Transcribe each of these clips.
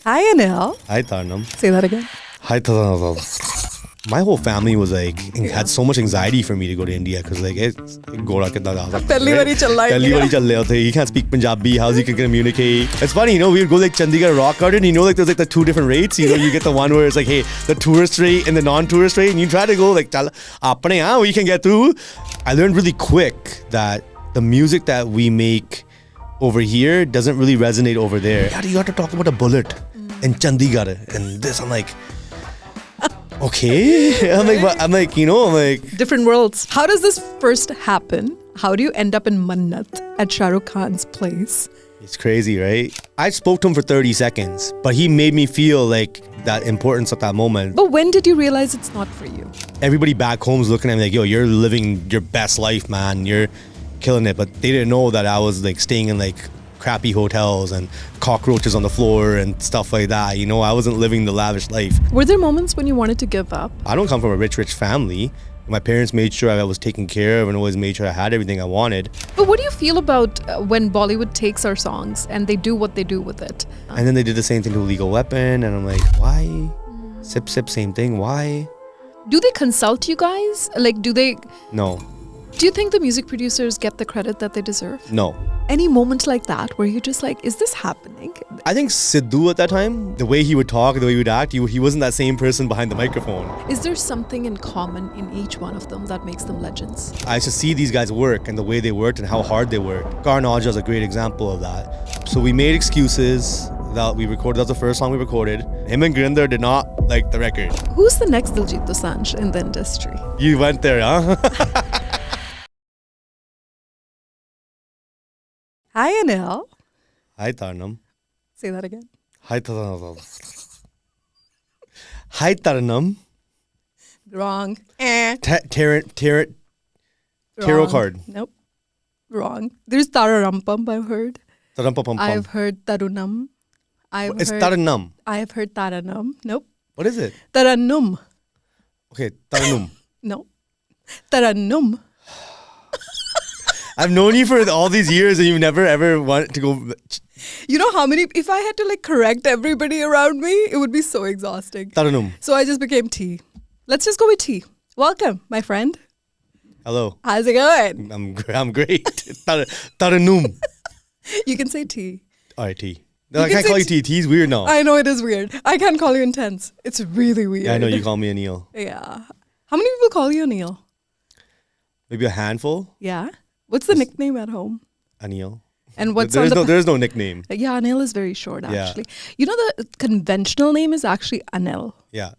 Hi, Anil. Hi, Tarannum. Say that again. Hi, Tarannum. My whole family was like, had so much anxiety for me to go to India because like, Gora kitna ja sakta hai, Pehli bari chal raha hai Pehli India. bari chal rahe the. He can't speak Punjabi. How's he can communicate? It's funny, we would go like Chandigarh Rock Garden. Like there's like the two different rates. You get the one where it's like, hey, the tourist rate and the non-tourist rate, and you try to go like, chal, apne we can get through. I learned really quick that the music that we make over here doesn't really resonate over there. You got to talk about a bullet in Chandigarh and this. I'm like, okay. I'm like, Different worlds. How does this first happen? How do you end up in Mannat at Shah Rukh Khan's place? It's crazy, right? I spoke to him for 30 seconds, but he made me feel like that importance at that moment. But when did you realize it's not for you? Everybody back home's looking at me like, yo, you're living your best life, man. You're killing it. But they didn't know that I was like staying in like crappy hotels and cockroaches on the floor and stuff like that. I wasn't living the lavish life. Were there moments when you wanted to give up? I don't come from a rich family. My parents made sure I was taken care of and always made sure I had everything I wanted. But what do you feel about when Bollywood takes our songs and they do what they do with it? And then they did the same thing to Legal Weapon, and I'm like, why? Sip, same thing. Why? Do they consult you guys? Like, No. Do you think the music producers get the credit that they deserve? No. Any moment like that where you're just like, is this happening? I think Sidhu at that time, the way he would talk, the way he would act, he wasn't that same person behind the microphone. Is there something in common in each one of them that makes them legends? I used to see these guys work and the way they worked and how hard they worked. Karan Aujla is a great example of that. So we made excuses that we recorded. That was the first song we recorded. Him and Grinder did not like the record. Who's the next Diljit Dosanjh in the industry? You went there, huh? Hi, Anil. Hi, Tarannum. Say that again. Hi, Tarannum. Hi, Tarannum. Wrong. Tarot Wrong. card. Nope. Wrong. There's Tararampam, I've heard. Tarampam. I've heard Tarunam. It's Tarannum. I've heard Tarannum. Nope. What is it? Tarannum. Okay, Tarannum. No. Tarannum. I've known you for all these years and you've never ever wanted to go. You know how many, if I had to like correct everybody around me, it would be so exhausting. Tarannum. So I just became T. Let's just go with T. Welcome, my friend. Hello. How's it going? I'm great. Tarannum. You can say T. All right, T. No, I can't call you T. T's weird now. I know it is weird. I can't call you Intense. It's really weird. Yeah, I know you call me Anil. Yeah. How many people call you Anil? Maybe a handful. Yeah. What's the nickname at home? Anil. And what's there's no nickname. Yeah, Anil is very short actually. Yeah. You know the conventional name is actually Anil. Yeah.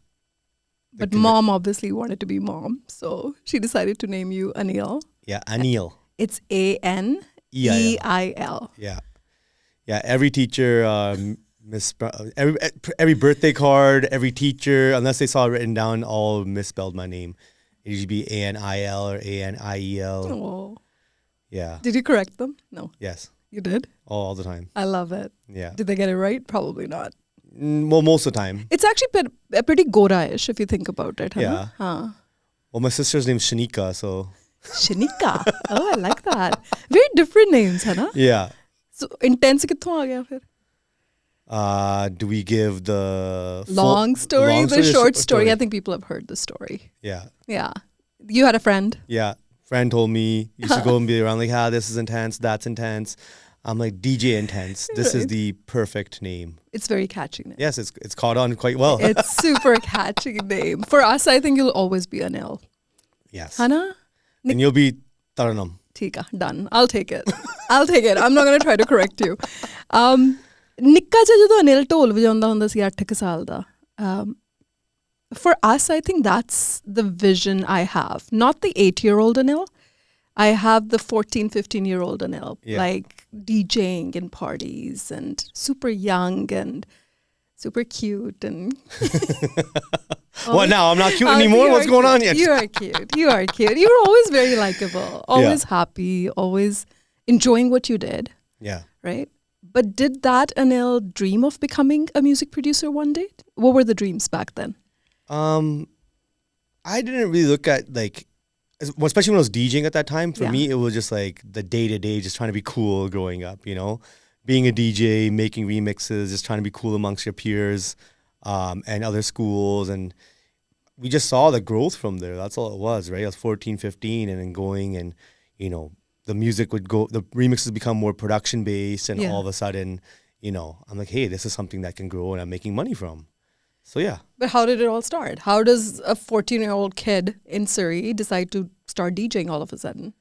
But mom obviously wanted to be mom, so she decided to name you Anil. Yeah, Anil. It's Aneil. Yeah. Yeah, every teacher every birthday card, every teacher, unless they saw it written down, all misspelled my name. It usually be Anil or Aniel. Oh. Yeah. Did you correct them? No. Yes. You did? All the time. I love it. Yeah. Did they get it right? Probably not. Well, most of the time. It's actually pretty Gora-ish if you think about it. Yeah. Huh? Well, my sister's name's Shanika, so. Shanika. Oh, I like that. Very different names, है Yeah. So, Intense कित्थों आ गया फिर? Do we give the long story, the short story? I think people have heard the story. Yeah. Yeah. You had a friend? Yeah. Friend told me, used to go and be around like, this is intense, that's intense. I'm like, DJ Intense. This is the perfect name. It's very catchy name. Yes, it's caught on quite well. It's super catchy name. For us, I think you'll always be Anil. Yes. Hana? And you'll be Tarannum. Tika, done. I'll take it. I'll take it. I'm not going to try to correct you. Nikka cha jadon Anil ਢੋਲ ਵਜਾਉਂਦਾ ਹੁੰਦਾ ਸੀ 8 ਸਾਲ ਦਾ. For us, I think that's the vision I have. Not the 8-year-old Anil. I have the 14, 15-year-old Anil. Yeah. Like DJing in parties and super young and super cute. And What now? I'm not cute anymore? What's going on here? You are cute. You are cute. You were always very likable. Always happy. Always enjoying what you did. Yeah. Right? But did that Anil dream of becoming a music producer one day? What were the dreams back then? I didn't really look at like, especially when I was DJing at that time. For Yeah. me, it was just like the day-to-day, just trying to be cool growing up, being a DJ, making remixes, just trying to be cool amongst your peers and other schools. And we just saw the growth from there. That's all it was, right? I was 14, 15 and then going and, you know, the music would go, the remixes become more production based and all of a sudden, you know, I'm like, hey, this is something that can grow and I'm making money from. So yeah. But how did it all start? How does a 14-year-old kid in Surrey decide to start DJing all of a sudden?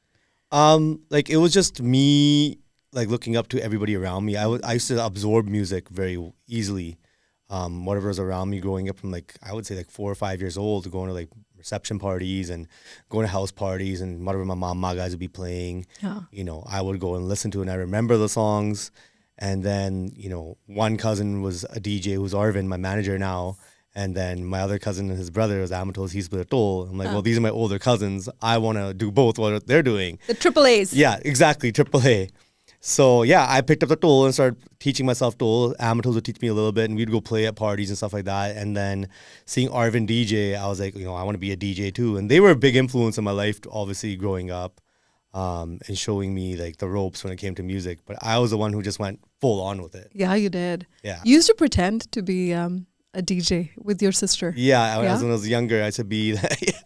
Like it was just me like looking up to everybody around me. I used to absorb music very easily. Whatever was around me growing up from like, I would say like 4 or 5 years old, going to like reception parties and going to house parties and whatever my guys would be playing, you know, I would go and listen to it and I remember the songs. And then, you know, one cousin was a DJ who's Arvind, my manager now. And then my other cousin and his brother was Amatos, he's Toll. I'm like, well, these are my older cousins. I want to do both what they're doing. The triple A's. Yeah, exactly, triple A. So yeah, I picked up the Toll and started teaching myself Toll. Amatos would teach me a little bit and we'd go play at parties and stuff like that. And then seeing Arvind DJ, I was like, you know, I want to be a DJ too. And they were a big influence in my life, obviously, growing up. And showing me like the ropes when it came to music. But I was the one who just went full on with it. Yeah, you did. Yeah. You used to pretend to be a DJ with your sister. Yeah, when I was younger, I used to be that.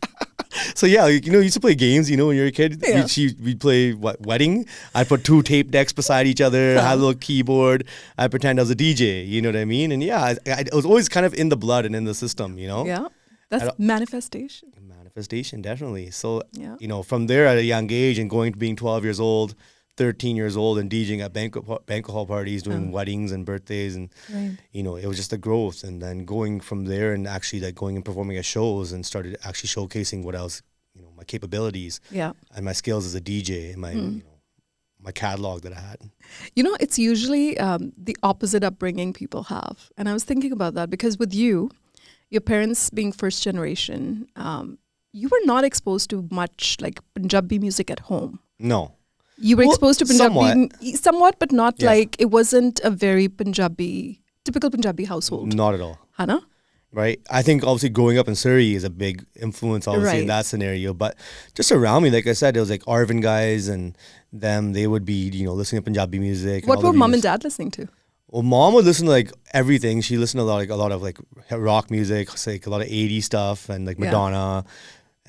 So yeah, you know, you used to play games, you know, when you were a kid. Yeah. We'd play, wedding? I'd put 2 tape decks beside each other, had a little keyboard. I'd pretend I was a DJ, you know what I mean? And yeah, it was always kind of in the blood and in the system, you know? Yeah, that's manifestation. Manifestation, definitely. So, you know, from there at a young age and going to being 12 years old, 13 years old and DJing at banquet hall parties, doing weddings and birthdays and, you know, it was just the growth. And then going from there and actually like going and performing at shows and started actually showcasing what else, you know, my capabilities and my skills as a DJ and my, you know, my catalog that I had. You know, it's usually the opposite upbringing people have. And I was thinking about that because with you, your parents being first generation, you were not exposed to much like Punjabi music at home. No. You were exposed to Punjabi somewhat, but not like, it wasn't a very typical Punjabi household. Not at all. Hana? Right. I think obviously growing up in Surrey is a big influence obviously in that scenario. But just around me, like I said, it was like Arvind guys and them, they would be, you know, listening to Punjabi music. What were mom and dad listening to? Well, mom would listen to like everything. She listened to a lot of like rock music, like a lot of 80s stuff and like Madonna.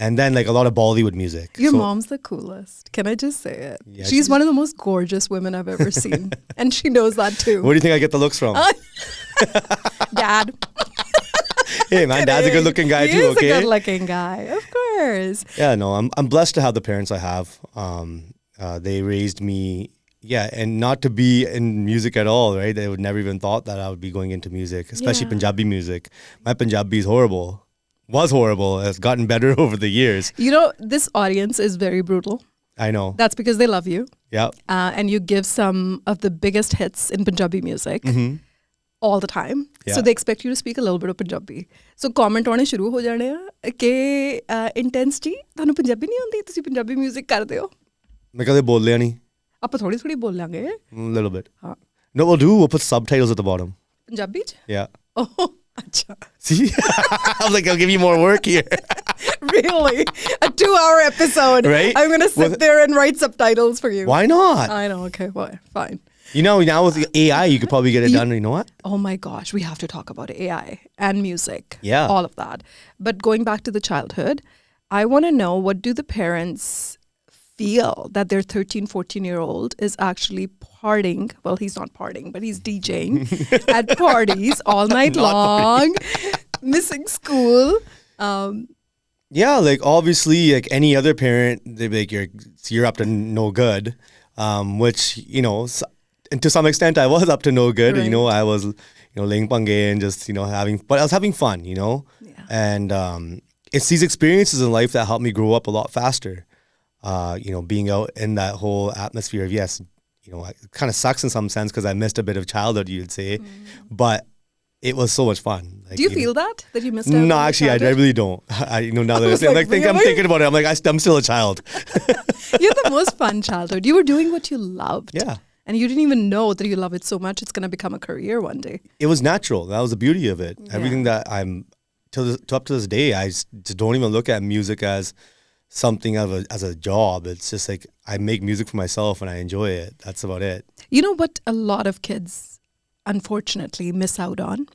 And then like a lot of Bollywood music. Your mom's the coolest. Can I just say it? Yeah, she's one of the most gorgeous women I've ever seen. And she knows that too. Where do you think I get the looks from? Dad. Hey man, Dad's a good looking guy too, okay? He's a good looking guy, of course. Yeah, no, I'm blessed to have the parents I have. They raised me, and not to be in music at all, right? They would never even thought that I would be going into music, especially Punjabi music. My Punjabi is horrible. Was horrible. It's gotten better over the years. You know, this audience is very brutal. I know. That's because they love you. Yeah. And you give some of the biggest hits in Punjabi music all the time. Yeah. So they expect you to speak a little bit of Punjabi. So comment aane shuru ho jane ke intense ji ਤੁਹਾਨੂੰ ਪੰਜਾਬੀ ਨਹੀਂ ਆਉਂਦੀ ਤੁਸੀਂ Punjabi music ਕਰਦੇ ਹੋ ਮੈਂ ਕਦੇ ਬੋਲਿਆ ਨਹੀਂ ਆਪਾਂ ਥੋੜੀ ਥੋੜੀ ਬੋਲਾਂਗੇ little bit ਹਾਂ no we'll put subtitles at the bottom Punjabi ਚ yeah oh acha see I was like I'll give you more work here really a 2-hour episode right I'm gonna sit there and write subtitles for you why not I know okay well, fine. You know, now with AI, you could probably get it done. You know what? Oh my gosh, we have to talk about AI and music. Yeah. All of that. But going back to the childhood, I want to know, what do the parents feel that their 13, 14-year-old is actually partying? Well, he's not partying, but he's DJing at parties all night long, missing school. Yeah, like obviously, like any other parent, they'd be like, you're up to no good. Which, you know, and to some extent I was up to no good. Right. You know, I was, you know, laying pange and just, you know, but I was having fun, you know. Yeah. And it's these experiences in life that helped me grow up a lot faster. You know, being out in that whole atmosphere of, yes, you know, it kind of sucks in some sense because I missed a bit of childhood, you'd say. But it was so much fun. Like, do you feel that you missed out? No, actually, I really don't. You know, now that I'm thinking about it, I'm like, I'm still a child. You had the most fun childhood. You were doing what you loved. Yeah. And you didn't even know that you love it so much it's going to become a career one day. It was natural. That was the beauty of it. Yeah. Everything that I'm, up to this day, I just don't even look at music as something as a job. It's just like I make music for myself and I enjoy it. That's about it. You know what a lot of kids, unfortunately, miss out on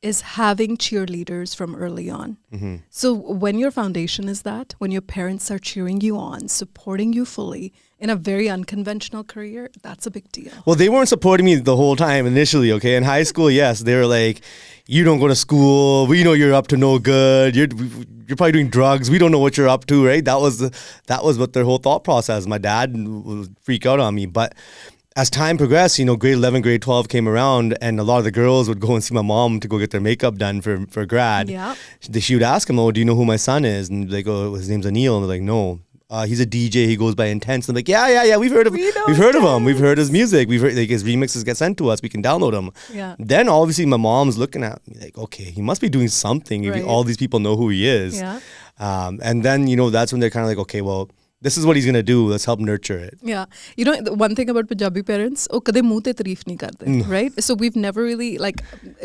is having cheerleaders from early on. Mm-hmm. So when your foundation is that, when your parents are cheering you on, supporting you fully in a very unconventional career, that's a big deal. Well, they weren't supporting me the whole time initially, okay? In high school, yes, they were like, you don't go to school. We know you're up to no good. You're probably doing drugs. We don't know what you're up to, right? That was what their whole thought process. My dad would freak out on me. But as time progressed, grade 11, grade 12 came around, and a lot of the girls would go and see my mom to go get their makeup done for grad. Yeah. She would ask him, oh, do you know who my son is? And they go, his name's Anil. And they're like, no. He's a DJ. He goes by Intense. And I'm like, yeah. We've heard of him. We've heard his music. We've heard his remixes get sent to us. We can download them. Yeah. Then obviously my mom's looking at me like, okay, he must be doing something if all these people know who he is. Yeah. And then that's when they're kind of like, okay, well, this is what he's gonna do. Let's help nurture it. Yeah, the one thing about Punjabi parents, oh, kade muh te tareef nahi karte, right? So we've never really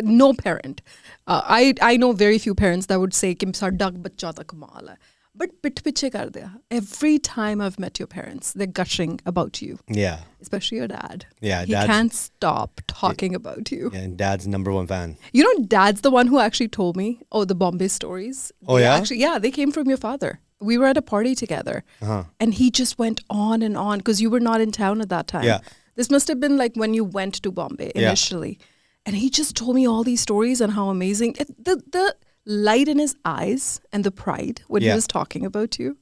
no parent. I know very few parents that would say कि साडा बच्चा ता कमाल है. But पिठ पिछे कर दिया. Every time I've met your parents, they're gushing about you. Yeah. Especially your dad. Yeah, he can't stop talking about you. Yeah, and Dad's #1 fan. Dad's the one who actually told me, the Bombay stories. Oh, yeah? They came from your father. We were at a party together. Uh-huh. And he just went on and on because you were not in town at that time. Yeah. This must have been like when you went to Bombay initially. Yeah. And he just told me all these stories and how amazing. The light in his eyes and the pride when he was talking about you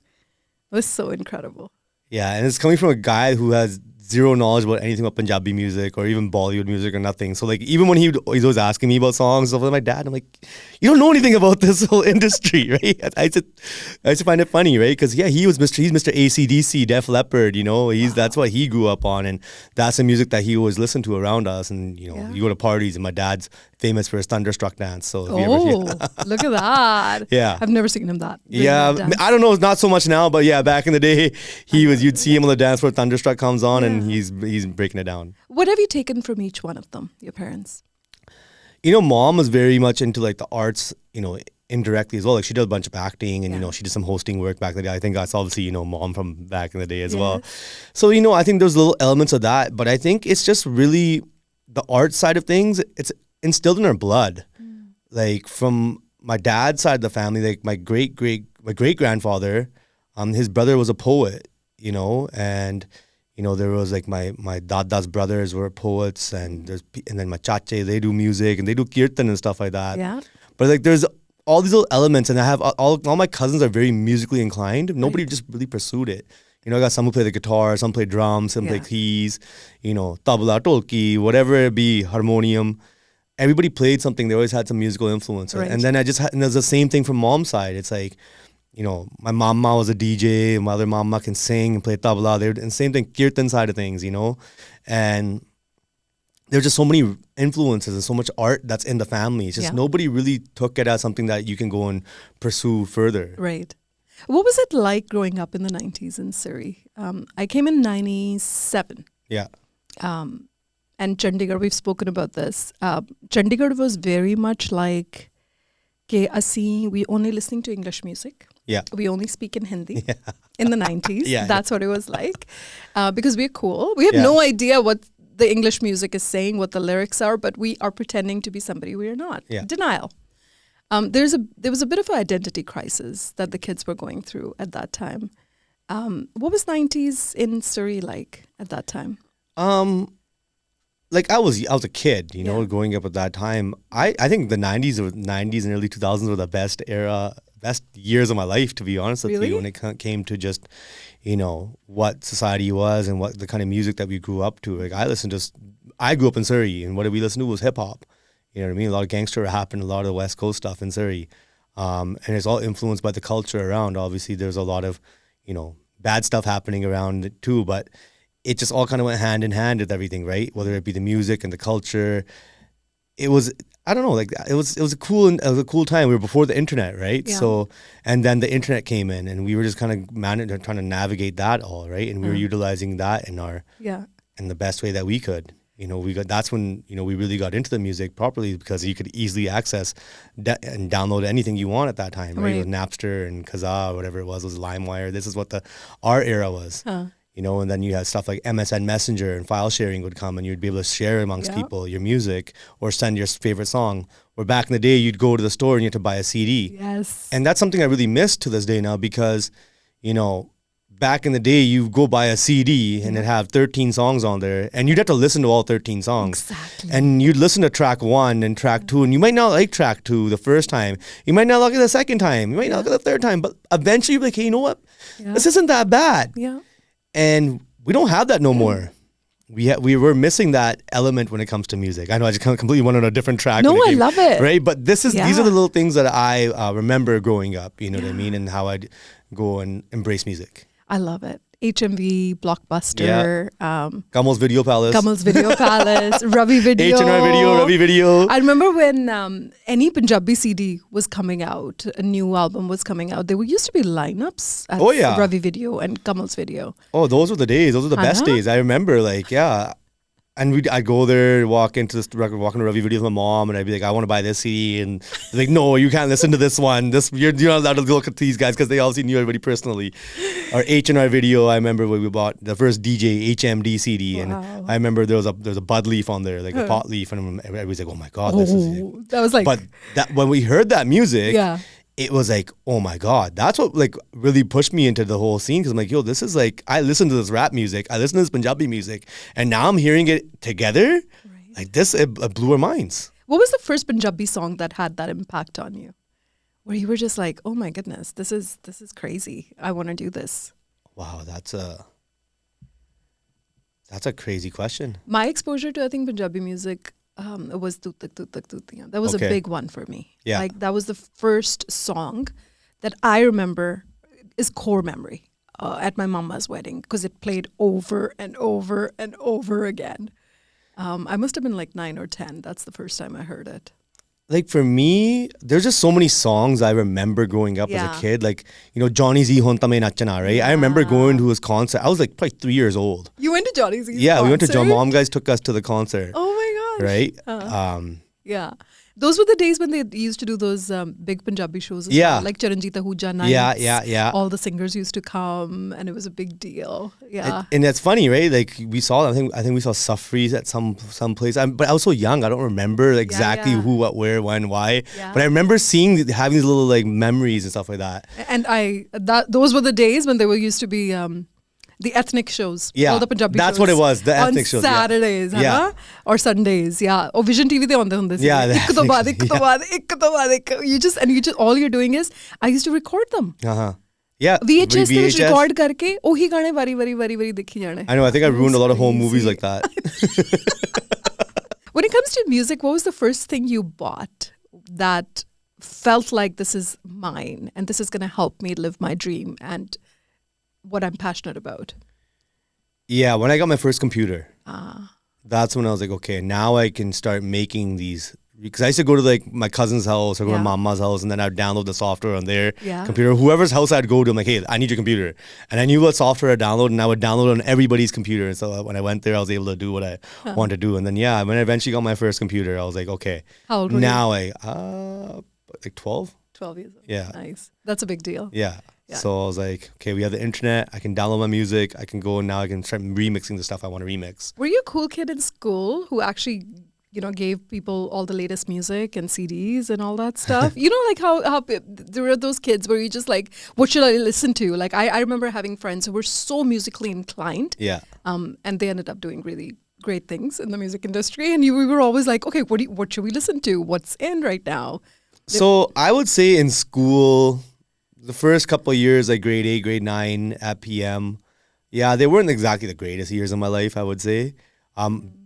was so incredible. Yeah, and it's coming from a guy who has zero knowledge about anything about Punjabi music or even Bollywood music or nothing. So even when he's always asking me about songs with my dad, I'm like, you don't know anything about this whole industry, right? I used to find it funny, right? Because he's Mr. AC/DC, Def Leppard, that's what he grew up on, and that's the music that he always listened to around us. And you go to parties, and my dad's famous for his Thunderstruck dance. So look at that! Yeah, I've never seen him that. I don't know, not so much now, but back in the day, you'd see him on the dance floor. Thunderstruck comes on, and he's breaking it down. What have you taken from each one of them, your parents? Mom was very much into the arts, indirectly as well. She did a bunch of acting and, she did some hosting work back in the day. I think that's obviously, Mom from back in the day as well. So, I think there's little elements of that, but I think it's just really the art side of things. It's instilled in our blood. From my dad's side of the family, my great grandfather, his brother was a poet, and there was my dada's brothers were poets, and then my chache, they do music and they do kirtan and stuff like that. Yeah. But there's all these little elements, and I have all my cousins are very musically inclined. Nobody just really pursued it. I got some who play the guitar, some play drums, some play keys, tabla, tolki, whatever it be, harmonium. Everybody played something. They always had some musical influence. Right. And then and there's the same thing from mom's side. It's my mama was a DJ, my other mama can sing and play tabla. And same thing, kirtan side of things, And there's just so many influences and so much art that's in the family. It's just nobody really took it as something that you can go and pursue further. Right. What was it like growing up in the 90s in Surrey? I came in 97. Yeah. And Chandigarh, we've spoken about this. Chandigarh was very much like, we only listening to English music. Yeah. We only speak in Hindi in the 90s. Yeah. That's what it was like. Because we're cool. We have no idea what the English music is saying, what the lyrics are, but we are pretending to be somebody we are not. Yeah. Denial. There was a bit of an identity crisis that the kids were going through at that time. What was 90s in Surrey like at that time? I was a kid, growing up at that time. I think the 90s and early 2000s were the best years of my life, to be honest with you, when it came to just, what society was and what the kind of music that we grew up to. I grew up in Surrey, and what we listened to was hip hop. You know what I mean? A lot of gangster rap and a lot of the West Coast stuff in Surrey. And it's all influenced by the culture around. Obviously, there's a lot of, bad stuff happening around it too, but it just all kind of went hand in hand with everything, right? Whether it be the music and the culture. It was, I don't know, it was a cool time. We were before the internet, right? Yeah. So, and then the internet came in, and we were just kind of trying to navigate that all, right? And we were utilizing that in the best way that we could. that's when, we really got into the music properly, because you could easily access and download anything you want at that time, right? With Napster and Kazaa, whatever it was LimeWire. This is what our era was, and then you had stuff like MSN Messenger and file sharing would come, and you'd be able to share amongst people your music or send your favorite song. Where back in the day, you'd go to the store and you had to buy a CD. Yes. And that's something I really miss to this day now, because, back in the day, you go buy a CD and it have 13 songs on there, and you'd have to listen to all 13 songs. Exactly. And you'd listen to track 1 and track 2, and you might not like track 2 the first time. You might not like it the second time. You might not like it the third time. But eventually you'll be like, hey, you know what? This isn't that bad. Yeah. And we don't have that no more. We were missing that element when it comes to music. I know I just completely went on a different track. No, I love it. Right? But these are the little things that I remember growing up, you know what I mean? And how I'd go and embrace music. I love it. HMV, Blockbuster, Kamal's Video Palace, Ravi Video. Ravi Video. I remember when any Punjabi CD was coming out, a new album was coming out, there used to be lineups at Ravi Video and Kamal's Video. Oh, those were the days. Those were the best days. I remember, and I'd go there, walk into Ravi Video with my mom, and I'd be like, I want to buy this CD. And they're like, no, you can't listen to this one. You're not allowed to look at these guys, because they obviously knew everybody personally. Or H&R Video, I remember when we bought the first DJ HMD CD. And I remember there was a bud leaf on there, like a pot leaf. And everybody's like, oh my God, this is it. That was like... But when we heard that music... It was like, oh my God, that's what really pushed me into the whole scene. Because I'm like, yo, this is I listen to this rap music, I listen to this Punjabi music, and now I'm hearing it together. Like this, it blew our minds. What was the first Punjabi song that had that impact on you? Where you were just like, oh my goodness, this is crazy. I want to do this. Wow, that's a crazy question. My exposure to, I think, Punjabi music was Tuk Tuk Tuk Tuk Tutiyan. That was a big one for me. Yeah. That was the first song that I remember is core memory at my mama's wedding, because it played over and over and over again. I must have been 9 or 10. That's the first time I heard it. For me, there's just so many songs I remember growing up as a kid. Johnny Z Honta Mein Nachana, right? I remember going to his concert. I was probably 3 years old. You went to Johnny Z's concert? We went to John. Mom guys took us to the concert. Oh my gosh. Right? Yeah. Those were the days when they used to do those big Punjabi shows as well, like Charanjit Ahuja nights. Yeah. All the singers used to come, and it was a big deal. Yeah. And that's funny, right? We saw, I think we saw Safris at some place. But I was so young, I don't remember exactly who, what, where, when, why. Yeah. But I remember having these little memories and stuff like that. And those were the days when there used to be the ethnic shows. Yeah, all the Punjabi that's shows what it was. The ethnic shows on Saturdays, or Sundays. Yeah, or Vision TV they on the yeah. Ik to baad ek. You just all you're doing is I used to record them. Yeah, VHS they just record karke ohi gaane vari dekhi jane. I know. I think I ruined a lot of home movies like that. When it comes to music, what was the first thing you bought that felt like this is mine and this is going to help me live my dream and what I'm passionate about? Yeah, when I got my first computer, that's when I was like, okay, now I can start making these. Because I used to go to my cousin's house or go to mama's house, and then I'd download the software on their computer. Whoever's house I'd go to, I'm like, hey, I need your computer. And I knew what software I'd download, and I would download on everybody's computer. And so when I went there, I was able to do what I wanted to do. And then, when I eventually got my first computer, I was like, okay. How old were you? 12. 12 years old. Yeah. Nice. That's a big deal. Yeah. So I was like, okay, we have the internet. I can download my music. I can go and now I can start remixing the stuff I want to remix. Were you a cool kid in school who actually, gave people all the latest music and CDs and all that stuff? How there were those kids where you just what should I listen to? I remember having friends who were so musically inclined. Yeah. And they ended up doing really great things in the music industry. And we were always like, okay, what should we listen to? What's in right now? So I would say in school, the first couple of years, grade 8, grade 9 at PM, they weren't exactly the greatest years of my life, I would say.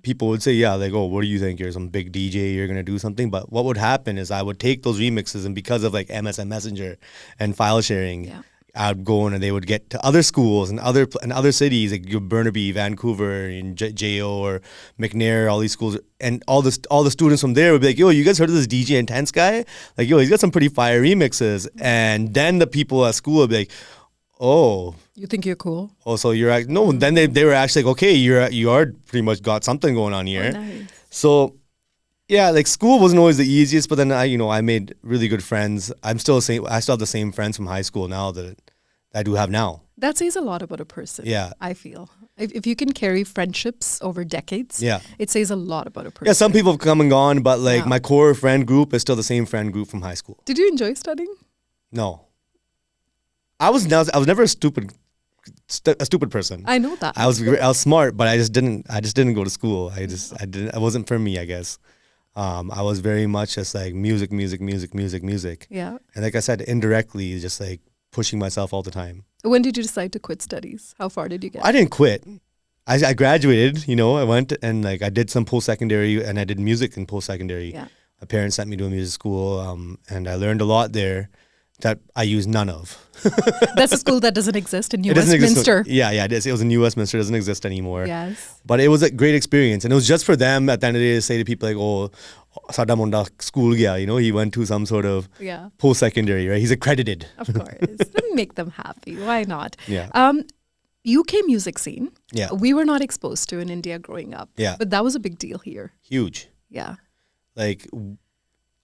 People would say, oh, what do you think? You're some big DJ, you're going to do something. But what would happen is I would take those remixes, and because of MSN Messenger and file sharing, I'd go in and they would get to other schools and other cities like Burnaby, Vancouver, and JO or McNair, all these schools, and all the students from there would be like, yo, you guys heard of this DJ Intense guy? Yo, he's got some pretty fire remixes. And then the people at school would be like, oh, You think you're cool? oh, so you're no. Then they were actually like, okay, you are pretty much got something going on here. Oh, nice. So yeah, like school wasn't always the easiest, but then I made really good friends. I still have the same friends from high school now that I do have now. That says a lot about a person. Yeah. I feel. If you can carry friendships over decades, Yeah. it says a lot about a person. Yeah, some people have come and gone, but like Yeah. my core friend group is still the same friend group from high school. Did you enjoy studying? No. I was never a stupid person. I know that. I was smart, but I just didn't go to school. It wasn't for me, I guess. I was very much just like music. Yeah. And like I said, indirectly just like pushing myself all the time. When did you decide to quit studies? How far did you get? I didn't quit. I graduated, I went and like I did some post-secondary and I did music in post-secondary. Yeah. My parents sent me to a music school and I learned a lot there that I use none of. That's a school that doesn't exist in New It doesn't exist. Westminster. Yeah, it is. It was in New Westminster. It doesn't exist anymore. Yes. But it was a great experience. And it was just for them at the end of the day to say to people like, oh, Sada Munda school gaya, he went to some sort of Yeah. post-secondary, right? He's accredited. Of course. Make them happy. Why not? Yeah. UK music scene. Yeah. We were not exposed to in India growing up. Yeah. But that was a big deal here. Huge. Yeah. Like,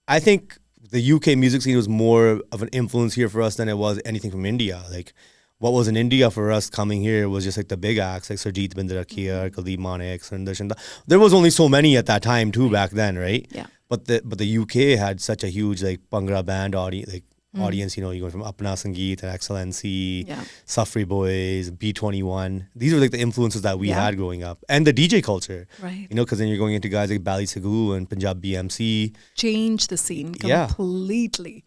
I think the UK music scene was more of an influence here for us than it was anything from India. Like, what was in India for us coming here was just like the big acts, like Sarjeet Bindrakiyar, Kuldeep Manek, Sundar Shanda. There was only so many at that time too back then, right? Yeah. But the UK had such a huge like Bhangra band audience. You go from Apna Sangeet and Excellency, Yeah. Safri Boys, B21. These were like the influences that we Yeah. had growing up, and the DJ culture. Right. Because then you're going into guys like Bali Sagoo and Punjabi MC. Change the scene Yeah. completely.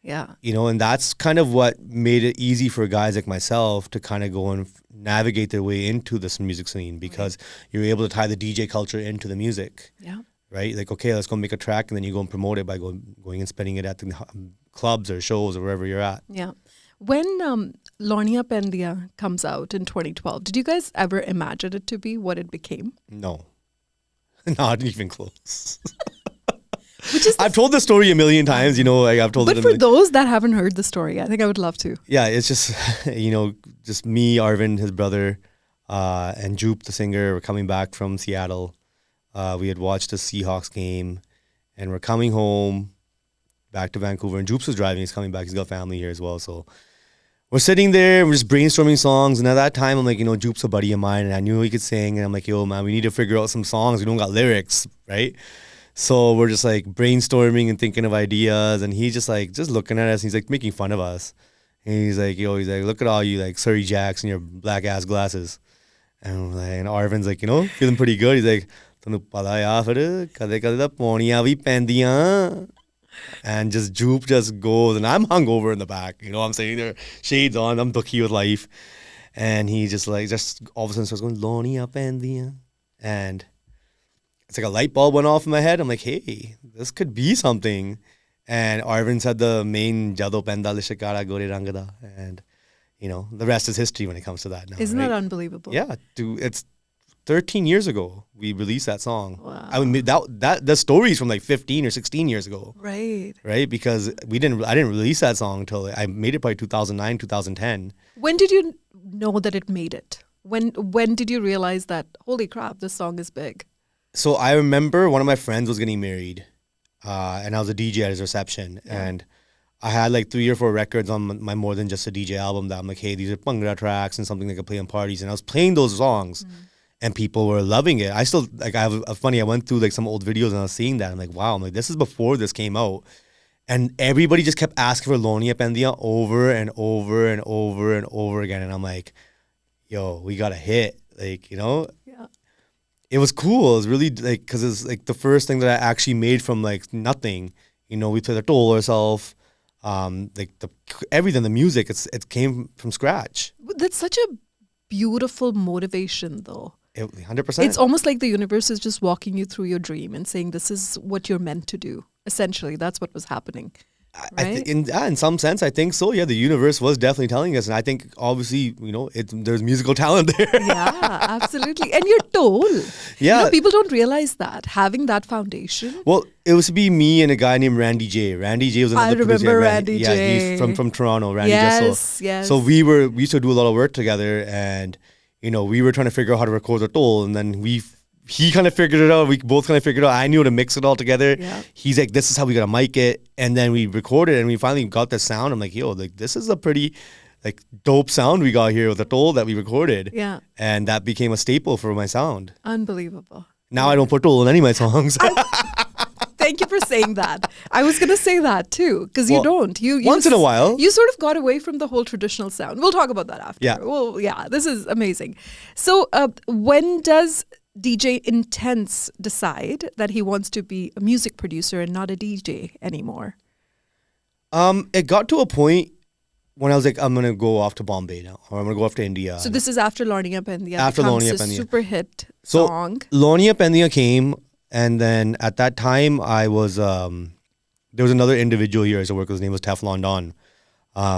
Yeah. And that's kind of what made it easy for guys like myself to kind of go and navigate their way into this music scene because you're able to tie the DJ culture into the music, Yeah. right? Like, okay, let's go make a track, and then you go and promote it by going and spinning it at the clubs or shows or wherever you're at. Yeah. When Lornia Pendia comes out in 2012, did you guys ever imagine it to be what it became? No, not even close. Which is I've told this story a million times, like I've told it but a for million. those that haven't heard the story, I think I would love to. Yeah, it's just, just me, Arvind, his brother, and Jupe, the singer, were coming back from Seattle. We had watched a Seahawks game, and we're coming home back to Vancouver. And Jupe was driving. He's coming back. He's got family here as well. So we're sitting there. We're just brainstorming songs. And at that time, I'm like, Jupe's a buddy of mine, and I knew he could sing. And I'm like, yo, man, we need to figure out some songs. We don't got lyrics, right? So we're just like brainstorming and thinking of ideas. And he's just like, just looking at us. He's like making fun of us. And he's like, look at all you like Surrey Jacks and your black ass glasses. And Arvin's like, feeling pretty good. He's like, "Tanu pata ya fir kade kade ta pauniyan vi pendiyan." And just Jupe just goes, and I'm hungover in the back. I'm sitting there, shades on, I'm dukhi with life. And he just all of a sudden starts going, "Lornia Pendia." And it's like a light bulb went off in my head. I'm like, hey, this could be something. And Arvind said the main Jado Penda Lishakara Gore Rangada. And, the rest is history when it comes to that now. Isn't right? that unbelievable? Yeah, it's 13 years ago we released that song. Wow. I mean, that the story's from like 15 or 16 years ago. Right. Right? Because I didn't release that song until I made it by 2009, 2010. When did you know that it made it? When did you realize that, holy crap, this song is big? So I remember one of my friends was getting married, and I was a DJ at his reception, and I had like 3 or 4 records on my More Than Just a DJ album that I'm like, hey, these are Bhangra tracks and something that I could play on parties, and I was playing those songs, and people were loving it. I still, like, I went through like some old videos and I was seeing that, I'm like, wow, this is before this came out, and everybody just kept asking for Lornia Pendia over and over and over and over again, and I'm like, yo, we got a hit, like, Yeah. It was cool. It was really like, because it's like the first thing that I actually made from like nothing. We played the toll ourselves, like everything, the music. It came from scratch. That's such a beautiful motivation, though. 100%. It's almost like the universe is just walking you through your dream and saying, this is what you're meant to do. Essentially, that's what was happening. right? In some sense, I think so. Yeah, the universe was definitely telling us, and I think obviously, there's musical talent there. Yeah, absolutely. And you're tall. Yeah. People don't realize that, having that foundation. Well, it was to be me and a guy named Randy J. Randy J was another producer. I remember Randy J. Yeah, he's from Toronto. Randy yes, J. Yes. So we used to do a lot of work together, and we were trying to figure out how to record the toll, and then he kind of figured it out. We both kind of figured it out. I knew how to mix it all together. Yeah. He's like, this is how we gotta mic it, and then we recorded, and we finally got the sound. I'm like, this is a pretty dope sound we got here with the toll that we recorded. Yeah. And that became a staple for my sound. Unbelievable. Now I don't put toll in any of my songs. Thank you for saying that. I was going to say that too, because you don't. You once in a while. You sort of got away from the whole traditional sound. We'll talk about that after. Yeah. Well, yeah, this is amazing. So when does DJ Intense decide that he wants to be a music producer and not a DJ anymore? It got to a point when I was like, I'm going to go off to Bombay now, or I'm going to go off to India. So this is after Lornia Pendia. After Lornia Pendia. Super hit song. So Lornia Pendia came, and then at that time I was, there was another individual here I used to work with. His name was Teflon Don.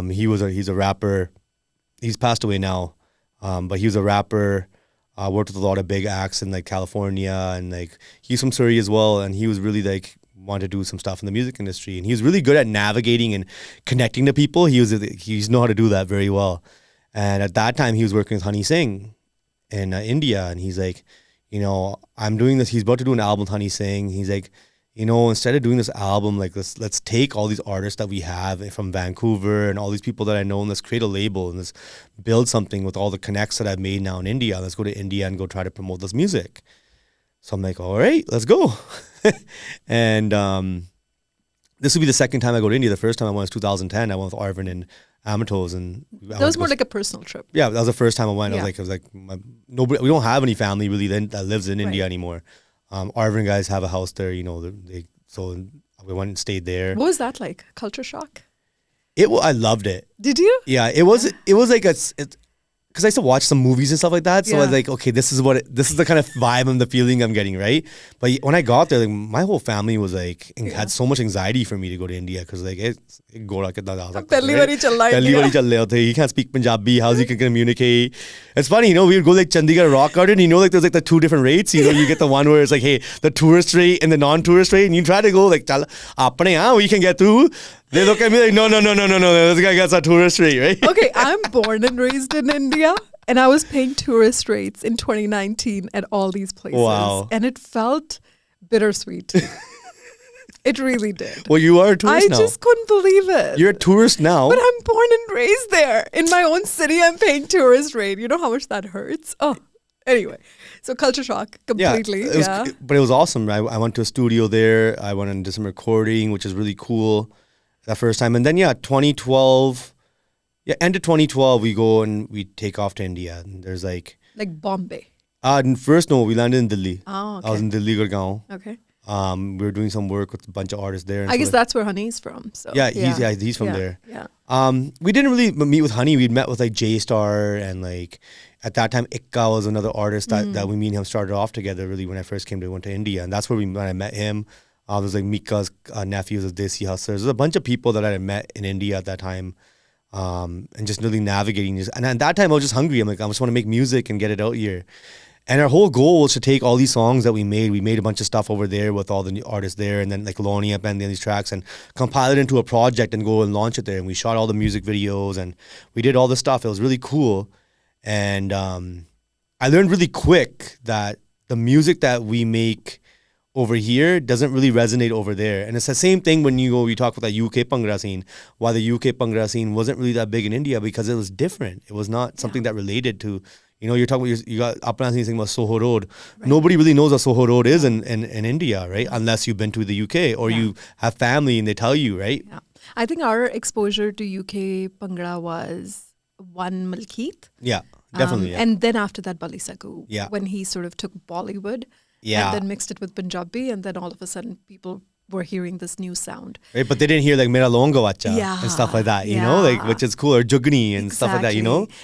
He's a rapper. He's passed away now, but he was a rapper. Worked with a lot of big acts in California, and he's from Surrey as well, and he was really wanted to do some stuff in the music industry, and he was really good at navigating and connecting to people. He know how to do that very well. And at that time he was working with Honey Singh in India, and he's like, I'm doing this. He's about to do an album with Honey Singh. He's like, instead of doing this album, let's take all these artists that we have from Vancouver and all these people that I know, and let's create a label and let's build something with all the connects that I've made now in India. Let's go to India and go try to promote this music. So I'm like, all right, let's go. And this will be the second time I go to India. The first time I went was 2010. I went with Arvind and Amatos, and that was more like a personal trip. Yeah, that was the first time I went. Yeah. I was like, nobody. We don't have any family really that lives in India anymore. Arvind guys have a house there, so we went and stayed there. What was that like? Culture shock? I loved it. Did you? Yeah, it was like because I used to watch some movies and stuff like that. So I was like, okay, this is the kind of vibe and the feeling I'm getting, right? But when I got there, my whole family was had so much anxiety for me to go to India, because Pehli wari chal raha hai. He can't speak Punjabi. How's he can communicate? It's funny, we would go Chandigarh rock garden. There's the two different rates. You get the one where it's hey, the tourist rate and the non-tourist rate, and you try to go we can get through. They look at me like, no, this guy gets a tourist rate, right? Okay, I'm born and raised in India, and I was paying tourist rates in 2019 at all these places. Wow. And it felt bittersweet. It really did. Well, you are a tourist now. I just couldn't believe it. You're a tourist now. But I'm born and raised there. In my own city, I'm paying tourist rate. You know how much that hurts? Oh, anyway. So culture shock completely. Yeah, but it was awesome. I went to a studio there. I went and did some recording, which is really cool. That first time. And then, 2012, end of 2012, we go and we take off to India. And there's like Bombay. First, no, we landed in Delhi. Oh, okay. I was in Delhi, Gurgaon. Okay. We were doing some work with a bunch of artists there. I guess that's where Honey's from. So he's from there. Yeah. We didn't really meet with Honey. We'd met with J-Star, and at that time, Ikka was another artist that we, me and him started off together really when I first went to India. And that's where when I met him. There was Mika's nephews of Desi Hustlers. There's a bunch of people that I had met in India at that time, and just really navigating. And at that time, I was just hungry. I'm like, I just want to make music and get it out here. And our whole goal was to take all these songs that we made a bunch of stuff over there with all the new artists there, and then Lornia and these tracks, and compile it into a project and go and launch it there. And we shot all the music videos, and we did all the stuff. It was really cool. And I learned really quick that the music that we make over here doesn't really resonate over there. And it's the same thing when you talk about that UK Bhangra scene, why the UK Bhangra scene wasn't really that big in India, because it was different. It was not something that related to, you're talking about, you got Upland saying about Soho Road. Right. Nobody really knows what Soho Road is in India, right? Unless you've been to the UK or you have family and they tell you, right? Yeah. I think our exposure to UK Bhangra was one Malkeet. Yeah, definitely. And then after that, Bali Sagoo, when he sort of took Bollywood. Yeah. And then mixed it with Punjabi, and then all of a sudden people were hearing this new sound. Right, but they didn't hear Mera Longa Vacha and stuff like that, which is cool, or Jugni and stuff like that,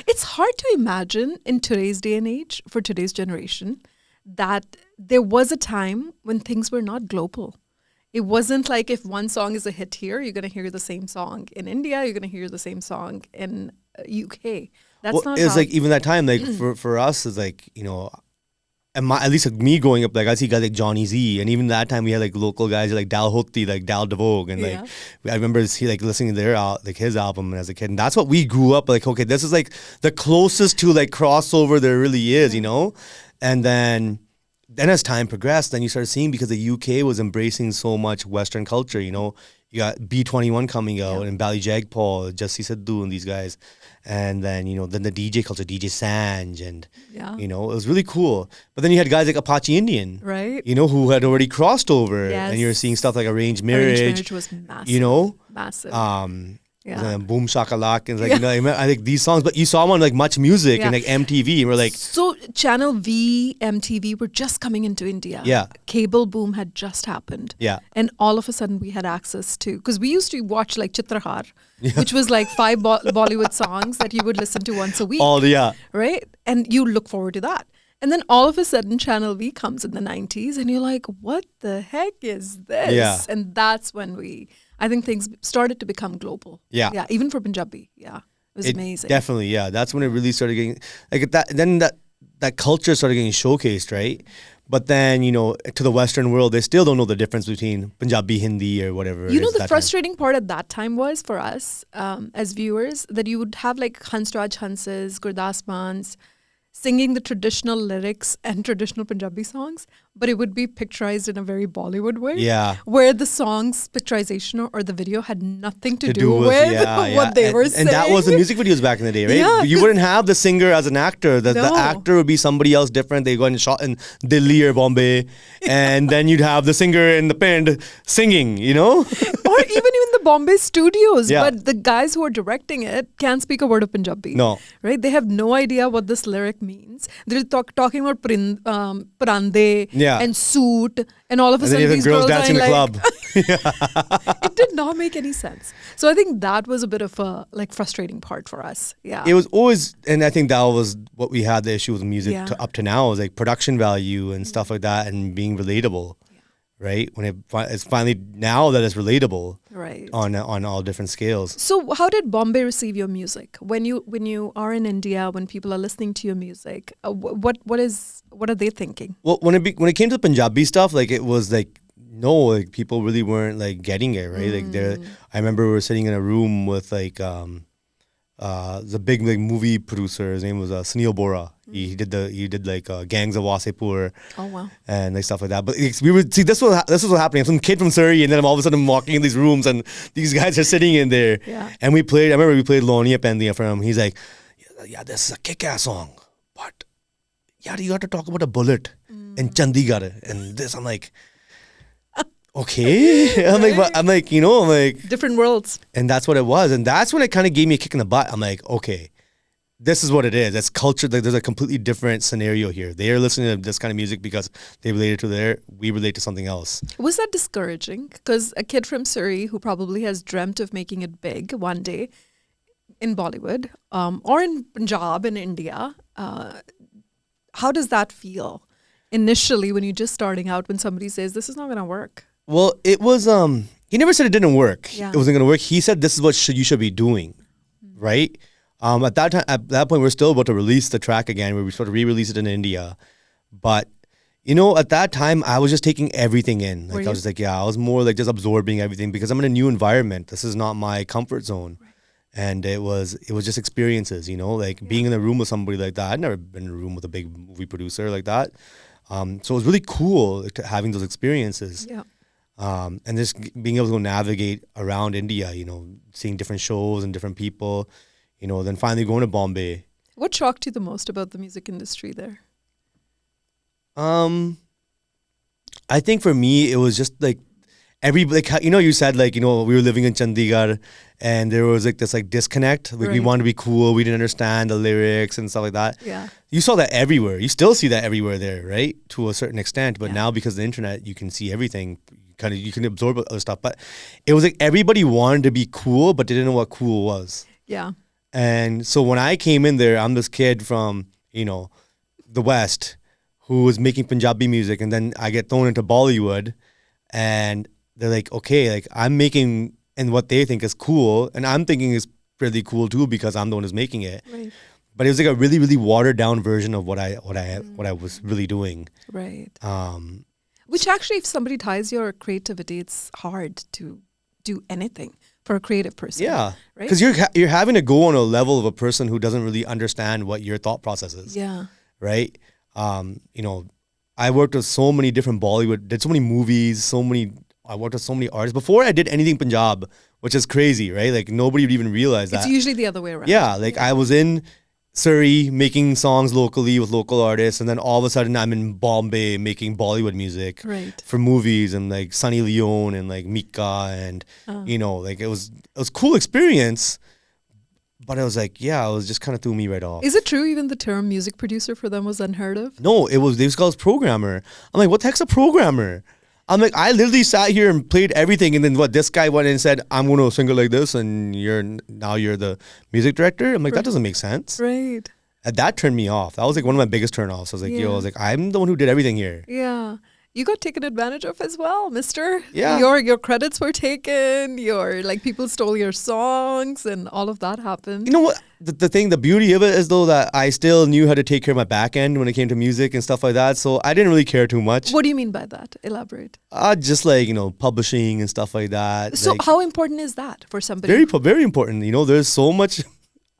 It's hard to imagine in today's day and age, for today's generation, that there was a time when things were not global. It wasn't like if one song is a hit here, you're going to hear the same song in India, you're going to hear the same song in UK. That's not it's how... like even that time, like for us, it's like, you know, and at least like me growing up, like I see guys like Johnny Z, and even that time we had like local guys like Dal Hoti, like Dal DeVogue, and like I remember like listening to like his album as a kid, and that's what we grew up like. Okay, this is like the closest to like crossover there really is, you know. And then as time progressed, then you started seeing, because the UK was embracing so much Western culture, you know. You got B21 coming out and Ballyjagpaul, Jussie Sidhu and these guys. And then, you know, then the DJ culture, DJ Sanj, and, you know, it was really cool. But then you had guys like Apache Indian, right? You know, who had already crossed over. And you're seeing stuff like Arranged Marriage. Arranged Marriage was massive. You know? Massive. Boom Shakalak, and like, you know, I think these songs, but you saw them on like Much Music and like MTV, and we're like, so Channel V, MTV were just coming into India. Cable boom had just happened. And all of a sudden we had access to, because we used to watch like Chitrahar, which was like 5 Bollywood songs that you would listen to once a week. Right? And you look forward to that. And then all of a sudden Channel V comes in the 90s and you're like, what the heck is this? And that's when I think things started to become global. Yeah, even for Punjabi. Yeah, it was amazing. Definitely, that's when it really started getting, like that. Then that culture started getting showcased, right? But then, you know, to the Western world, they still don't know the difference between Punjabi, Hindi, or whatever. You know, the frustrating part at that time was for us as viewers that you would have like Hansraj Hanses, Gurdas Mans singing the traditional lyrics and traditional Punjabi songs, but it would be picturized in a very Bollywood way. Where the song's picturization or the video had nothing to do with what they were saying. And that was the music videos back in the day, right? You wouldn't have the singer as an actor. The actor would be somebody else different. They go and shot in Delhi or Bombay, and then you'd have the singer in the Pind singing, you know? Or even in the Bombay studios. But the guys who are directing it can't speak a word of Punjabi. No. Right? They have no idea what this lyric means. They're talking about parande and suit, and all of a sudden these girls dancing in the club. It did not make any sense. So I think that was a bit of a like frustrating part for us. It was always, and I think that was what we had the issue with music up to now, was like production value and stuff like that, and being relatable. Right, when it's finally now that it's relatable, right, on all different scales. So, how did Bombay receive your music when you are in India? When people are listening to your music, what are they thinking? Well, when it came to the Punjabi stuff, like it was like like people really weren't like getting it, right? Like I remember we were sitting in a room with like the big like movie producer. His name was Sunil Bora. He did like Gangs of Wasepur. Oh wow! And like stuff like that. But we would see this was what happening. Some kid from Surrey, and then all of a sudden I'm walking in these rooms, and these guys are sitting in there. And I remember we played Lornia Pendia for him. He's like, yeah, this is a kick-ass song, but yeah, you got to talk about a bullet in Chandigarh and this. I'm like, okay. I'm like, you know, I'm like, different worlds. And that's what it was. And that's when it kind of gave me a kick in the butt. I'm like, okay, this is what it is. It's culture. Like, there's a completely different scenario here. They are listening to this kind of music because they relate to we relate to something else. Was that discouraging? Because a kid from Surrey who probably has dreamt of making it big one day in Bollywood or in Punjab in India, how does that feel initially when you're just starting out, when somebody says, this is not going to work? Well, it was, he never said it didn't work. It wasn't going to work. He said, this is what you should be doing, right? At that point, we're still about to release the track again. We were sort of re-release it in India. But, you know, at that time, I was just taking everything in. Like, I was just like, I was more like just absorbing everything because I'm in a new environment. This is not my comfort zone. Right. And it was just experiences, you know, like being in a room with somebody like that. I'd never been in a room with a big movie producer like that. So it was really cool having those experiences. Yeah. And just being able to navigate around India, you know, seeing different shows and different people, you know, then finally going to Bombay. What shocked you the most about the music industry there? I think for me, it was just like you said, like, you know, we were living in Chandigarh and there was like this like disconnect. Like we wanted to be cool. We didn't understand the lyrics and stuff like that. Yeah. You saw that everywhere. You still see that everywhere there, right? To a certain extent. But now because of the internet, you can see everything. You can absorb other stuff. But it was like everybody wanted to be cool, but they didn't know what cool was. Yeah. And so when I came in there, I'm this kid from, you know, the West who was making Punjabi music, and then I get thrown into Bollywood, and they're like, okay, like I'm making and what they think is cool, and I'm thinking is pretty cool too because I'm the one who's making it. Right. But it was like a really, really watered down version of what I was really doing. Right. Which actually, if somebody ties your creativity, it's hard to do anything for a creative person. Yeah. Right. Because you're having to go on a level of a person who doesn't really understand what your thought process is. Yeah. Right. You know, I worked with so many different Bollywood, did so many movies, I worked with so many artists before I did anything Punjab, which is crazy, right? Like nobody would even realize that. It's usually the other way around. Yeah, like I was in Surrey making songs locally with local artists, and then all of a sudden I'm in Bombay making Bollywood music for movies, and like Sunny Leone and like Mika, and you know, like it was a cool experience. But I was like, yeah, it was just kind of threw me right off. Is it true even the term music producer for them was unheard of? No, they was called programmer. I'm like, what the heck's a programmer? I'm like, I literally sat here and played everything, and then this guy went in and said, I'm going to sing it like this, and you're the music director? I'm like, that doesn't make sense. Right. And that turned me off. That was like one of my biggest turnoffs. I was like, I'm the one who did everything here. Yeah. You got taken advantage of as well, mister. Yeah. Your credits were taken, people stole your songs, and all of that happened. You know what? The beauty of it is though that I still knew how to take care of my back end when it came to music and stuff like that. So I didn't really care too much. What do you mean by that? Elaborate. Just like, you know, publishing and stuff like that. So like, how important is that for somebody? Very, very important. You know, there's so much.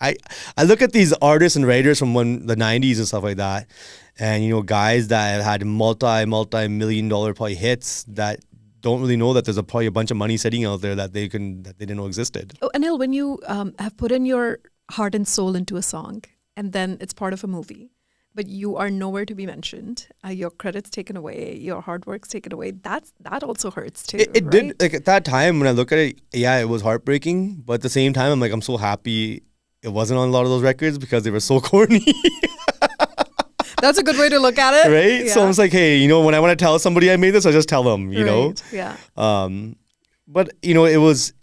I look at these artists and writers from the 90s and stuff like that. And, you know, guys that had multi-million dollar probably hits that don't really know that there's probably a bunch of money sitting out there that they didn't know existed. Oh, Anil, when you have put in your heart and soul into a song, and then it's part of a movie, but you are nowhere to be mentioned, your credits taken away, your hard work's taken away, that also hurts too. It right? did. Like at that time when I look at it, yeah, it was heartbreaking. But at the same time, I'm like, I'm so happy it wasn't on a lot of those records because they were so corny. That's a good way to look at it. Right? Yeah. So I was like, hey, you know, when I want to tell somebody I made this, I just tell them, you know? Yeah. But, you know,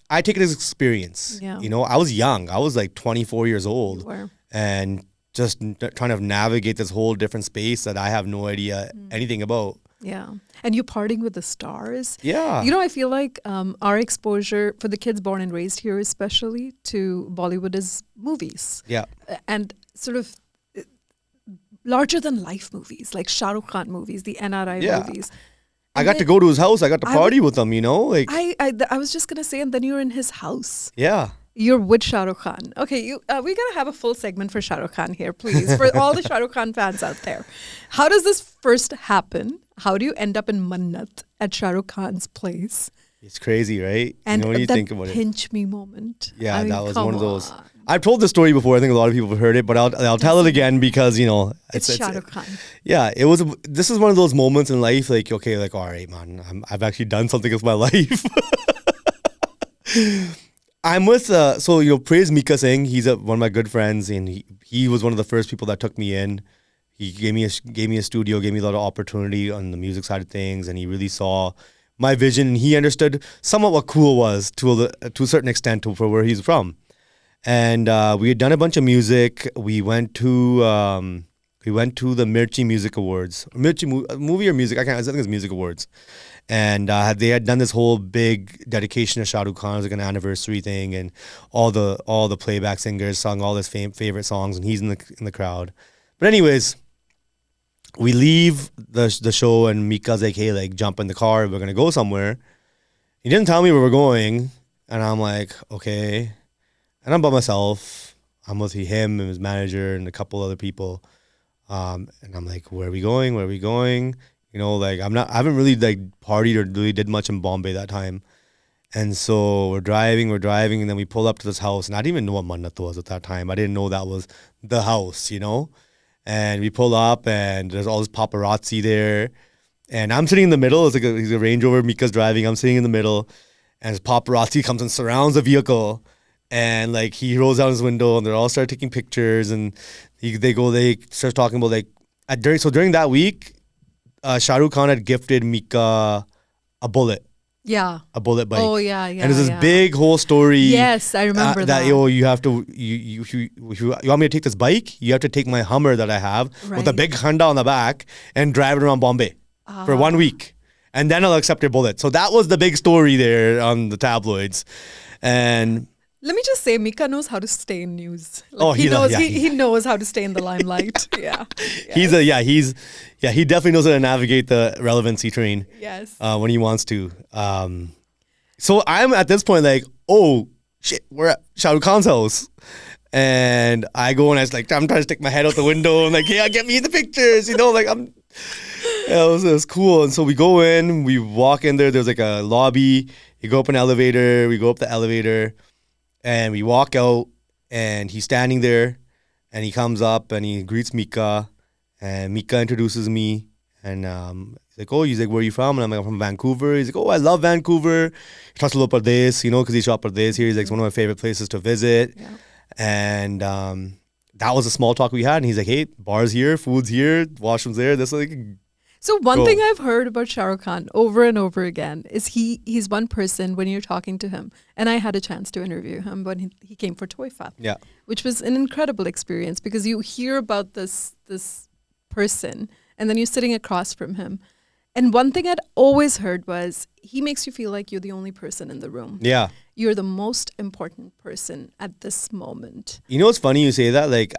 I take it as experience. Yeah. You know, I was young. I was like 24 years old. You were. And just trying to navigate this whole different space that I have no idea anything about. Yeah. And you partying with the stars. Yeah. You know, I feel like our exposure for the kids born and raised here, especially to Bollywood, is movies. Yeah. And sort of larger than life movies, like Shah Rukh Khan movies, the NRI movies. I got to go to his house. I got to party with him, you know? Like I was just going to say, and then you're in his house. Yeah. You're with Shah Rukh Khan. Okay, we got to have a full segment for Shah Rukh Khan here, please, for all the Shah Rukh Khan fans out there. How does this first happen? How do you end up in Mannat at Shah Rukh Khan's place? It's crazy, right? And you know, when you that think about it. pinch me moment. Yeah, that was one of those. I've told the story before. I think a lot of people have heard it, but I'll tell it again because, you know. It's Shah Rukh Khan. Yeah, this is one of those moments in life, like, okay, like, all right, man, I've actually done something with my life. I'm with, so, you know, praise Mika Singh. He's one of my good friends, and he was one of the first people that took me in. He gave me a studio, gave me a lot of opportunity on the music side of things, and he really saw my vision. He understood somewhat what cool was to a certain extent for where he's from. And we had done a bunch of music. We went to the Mirchi Music Awards. Movie or music? I think it's Music Awards. And they had done this whole big dedication to Shah Rukh Khan. It was like an anniversary thing, and all the playback singers sung all his favorite songs, and he's in the crowd. But anyways, we leave the show, and Mika's like, hey, like, jump in the car. We're going to go somewhere. He didn't tell me where we're going. And I'm like, okay. And I'm by myself. I'm with him and his manager and a couple other people. And I'm like, where are we going? Where are we going? You know, like, I haven't really like partied or really did much in Bombay that time. And so we're driving, and then we pull up to this house. And I didn't even know what Mannat was at that time. I didn't know that was the house, you know? And we pull up, and there's all this paparazzi there. And I'm sitting in the middle. It's like he's a Range Rover. Mika's driving. I'm sitting in the middle. And this paparazzi comes and surrounds the vehicle. And, like, he rolls down his window, and they all start taking pictures. And they start talking about, like, during that week, Shah Rukh Khan had gifted Mika a bullet. Yeah. A bullet bike. Oh, yeah. And there's this big whole story. Yes, I remember that. You have to, you want me to take this bike? You have to take my Hummer that I have with a big Honda on the back and drive it around Bombay for 1 week. and then I'll accept your bullet. So that was the big story there on the tabloids. And let me just say, Mika knows how to stay in news. he knows how to stay in the limelight. Yeah. He definitely knows how to navigate the relevancy train. Yes. When he wants to. So I'm at this point like, oh shit, we're at Shah Rukh Khan's house. And I go and I'm trying to stick my head out the window. I'm like, yeah, get me in the pictures. It was cool. And so we go in, we walk in there. There's like a lobby. You go up an elevator. We go up the elevator. And we walk out, and he's standing there, and he comes up, and he greets Mika, and Mika introduces me, and he's like, where are you from? And I'm like, I'm from Vancouver. He's like, oh, I love Vancouver. He talks a little Pradesh, because he shot Pradesh here. He's like, it's one of my favorite places to visit. Yeah. And that was a small talk we had, and he's like, hey, bars here, food's here, washrooms there. That's like... So one thing I've heard about Shah Rukh Khan over and over again is he's one person when you're talking to him, and I had a chance to interview him when he came for Toifa, which was an incredible experience because you hear about this person and then you're sitting across from him. And one thing I'd always heard was he makes you feel like you're the only person in the room. Yeah. You're the most important person at this moment. You know, it's funny you say that. Like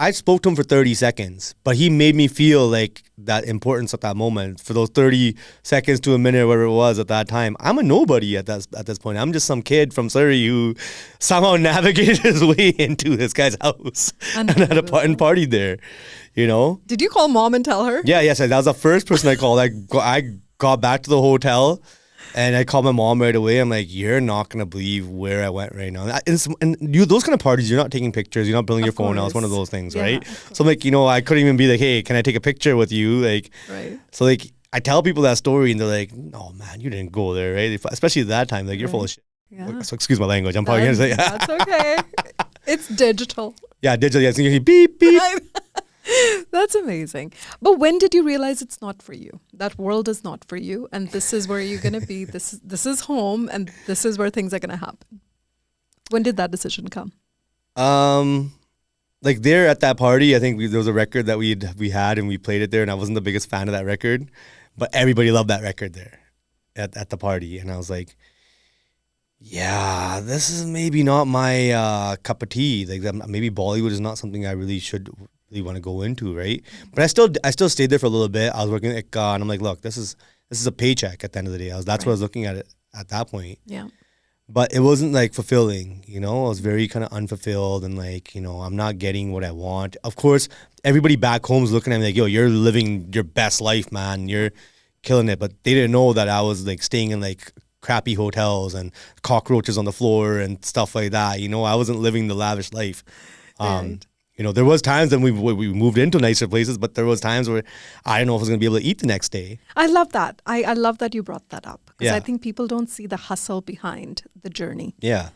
I spoke to him for 30 seconds, but he made me feel like that importance at that moment. For those 30 seconds to a minute, whatever it was at that time, I'm a nobody at this point. I'm just some kid from Surrey who somehow navigated his way into this guy's house and had a partied there, Did you call mom and tell her? Yeah, yes. That was the first person I called. I got back to the hotel. And I called my mom right away. I'm like, you're not going to believe where I went right now. Those kind of parties, you're not taking pictures. You're not pulling your phone out. It's one of those things, right? So, I couldn't even be like, hey, can I take a picture with you? Right. So, I tell people that story and they're like, no, man, you didn't go there, right? Especially at that time, you're full of shit. Yeah. So, excuse my language. I'm probably going to say, that's okay. It's digital. Yeah, digital. Yeah, so beep, beep. That's amazing. But when did you realize it's not for you? That world is not for you, and this is where you're going to be. This is home, and this is where things are going to happen. When did that decision come? There at that party, I think there was a record that we had, and we played it there, and I wasn't the biggest fan of that record, but everybody loved that record there at the party, and I was like, yeah, this is maybe not my cup of tea. Maybe Bollywood is not something I really want to go into, right? But I still stayed there for a little bit. I was working at Ikka, and I'm like, look, this is a paycheck at the end of the day. That's what I was looking at it at that point. Yeah. But it wasn't fulfilling, I was very kind of unfulfilled and I'm not getting what I want. Of course, everybody back home is looking at me like, yo, you're living your best life, man. You're killing it. But they didn't know that I was staying in crappy hotels and cockroaches on the floor and stuff like that. I wasn't living the lavish life. Right. There was times that we moved into nicer places, but there was times where I didn't know if I was going to be able to eat the next day. I love that. I love that you brought that up because Yeah. I think people don't see the hustle behind the journey. Yeah.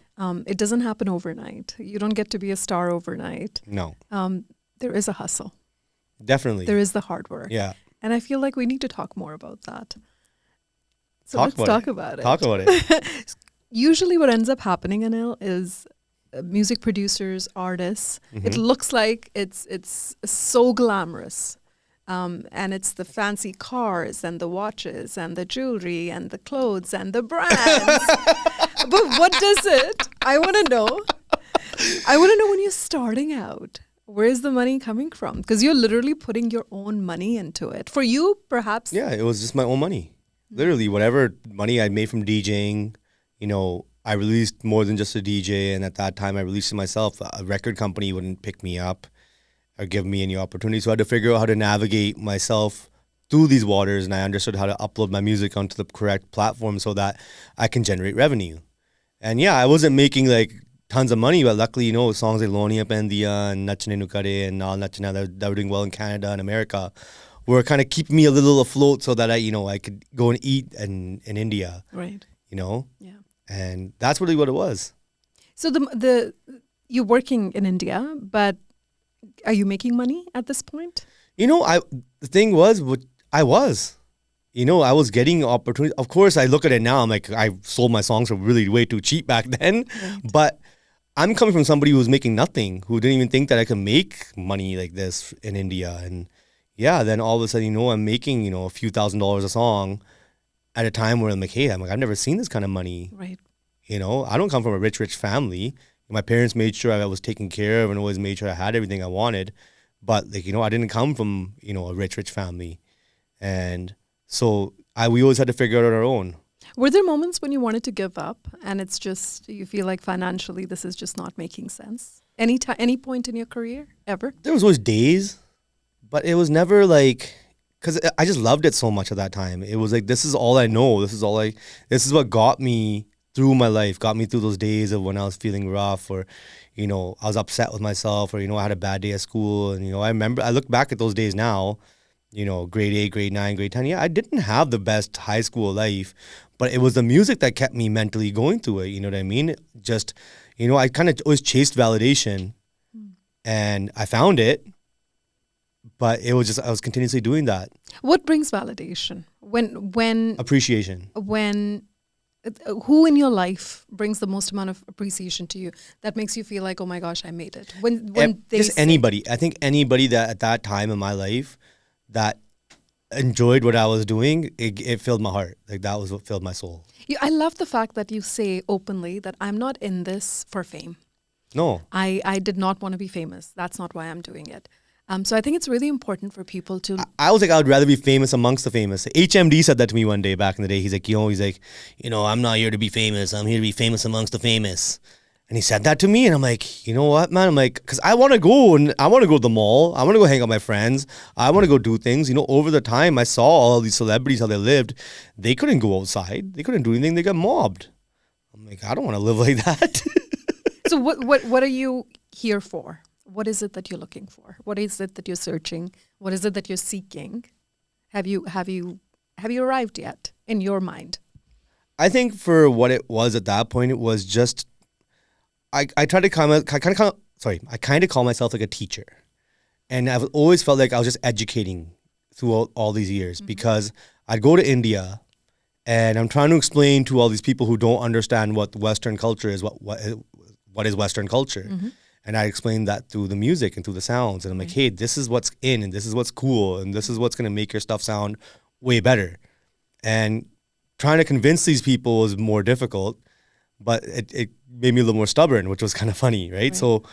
It doesn't happen overnight. You don't get to be a star overnight. No. There is a hustle. Definitely. There is the hard work. Yeah. And I feel like we need to talk more about that. So Talk let's about talk it. about it. Talk about it. Usually what ends up happening, Anil, is music producers, artists, it looks like it's so glamorous. And it's the fancy cars and the watches and the jewelry and the clothes and the brands. But what does it? I want to know. When you're starting out, where's the money coming from? Because you're literally putting your own money into it. For you, perhaps. Yeah, it was just my own money. Literally, whatever money I made from DJing, I released more than just a DJ, and at that time I released it myself. A record company wouldn't pick me up or give me any opportunity, so I had to figure out how to navigate myself through these waters, and I understood how to upload my music onto the correct platform so that I can generate revenue. And yeah, I wasn't making tons of money, but luckily, songs like Lornia, Pendia, and Nachne Nukare, and All Nachna that were doing well in Canada and America were kind of keeping me a little afloat so that I could go and eat in India. Right. Yeah. And that's really what it was. So you're working in India, but are you making money at this point? The thing was, I was getting opportunities. Of course, I look at it now, I'm like, I sold my songs for really way too cheap back then. Right. But I'm coming from somebody who was making nothing, who didn't even think that I could make money like this in India. And, yeah, then all of a sudden, I'm making, a few $1,000s a song at a time where I'm like, hey, I've never seen this kind of money. Right. I don't come from a rich family. My parents made sure I was taken care of and always made sure I had everything I wanted. But I didn't come from, a rich family. And so we always had to figure it out on our own. Were there moments when you wanted to give up and it's just, you feel like financially this is just not making sense? Any point in your career, ever? There was always days, but it was never like, because I just loved it so much at that time. It was like, this is all I know. This is what got me through my life, got me through those days of when I was feeling rough or, I was upset with myself or, I had a bad day at school. And, I look back at those days now, grade 8, grade 9, grade 10. Yeah, I didn't have the best high school life, but it was the music that kept me mentally going through it. You know what I mean? Just, I kind of always chased validation and I found it, but it was just, I was continuously doing that. What brings validation? When appreciation. Who in your life brings the most amount of appreciation to you that makes you feel like, oh my gosh, I made it? Anybody. I think anybody that at that time in my life that enjoyed what I was doing, it filled my heart. Like that was what filled my soul. I love the fact that you say openly that I'm not in this for fame. No. I did not want to be famous. That's not why I'm doing it. So I think it's really important for people to... I was like, I would rather be famous amongst the famous. HMD said that to me one day back in the day. He's like, I'm not here to be famous. I'm here to be famous amongst the famous. And he said that to me, and I'm like, you know what, man? I'm like, because I want to go to the mall. I want to go hang out with my friends. I want to go do things. Over the time, I saw all these celebrities, how they lived. They couldn't go outside. They couldn't do anything. They got mobbed. I'm like, I don't want to live like that. So what are you here for? What is it that you're looking for? What is it that you're searching? What is it that you're seeking? Have you arrived yet in your mind? I think for what it was at that point, it was just I kind of call myself like a teacher, and I've always felt like I was just educating throughout all these years because I'd go to India, and I'm trying to explain to all these people who don't understand what Western culture is, what is Western culture. And I explained that through the music and through the sounds. And I'm like, hey, this is what's in and this is what's cool and this is what's going to make your stuff sound way better. And trying to convince these people was more difficult, but it made me a little more stubborn, which was kind of funny, right? So,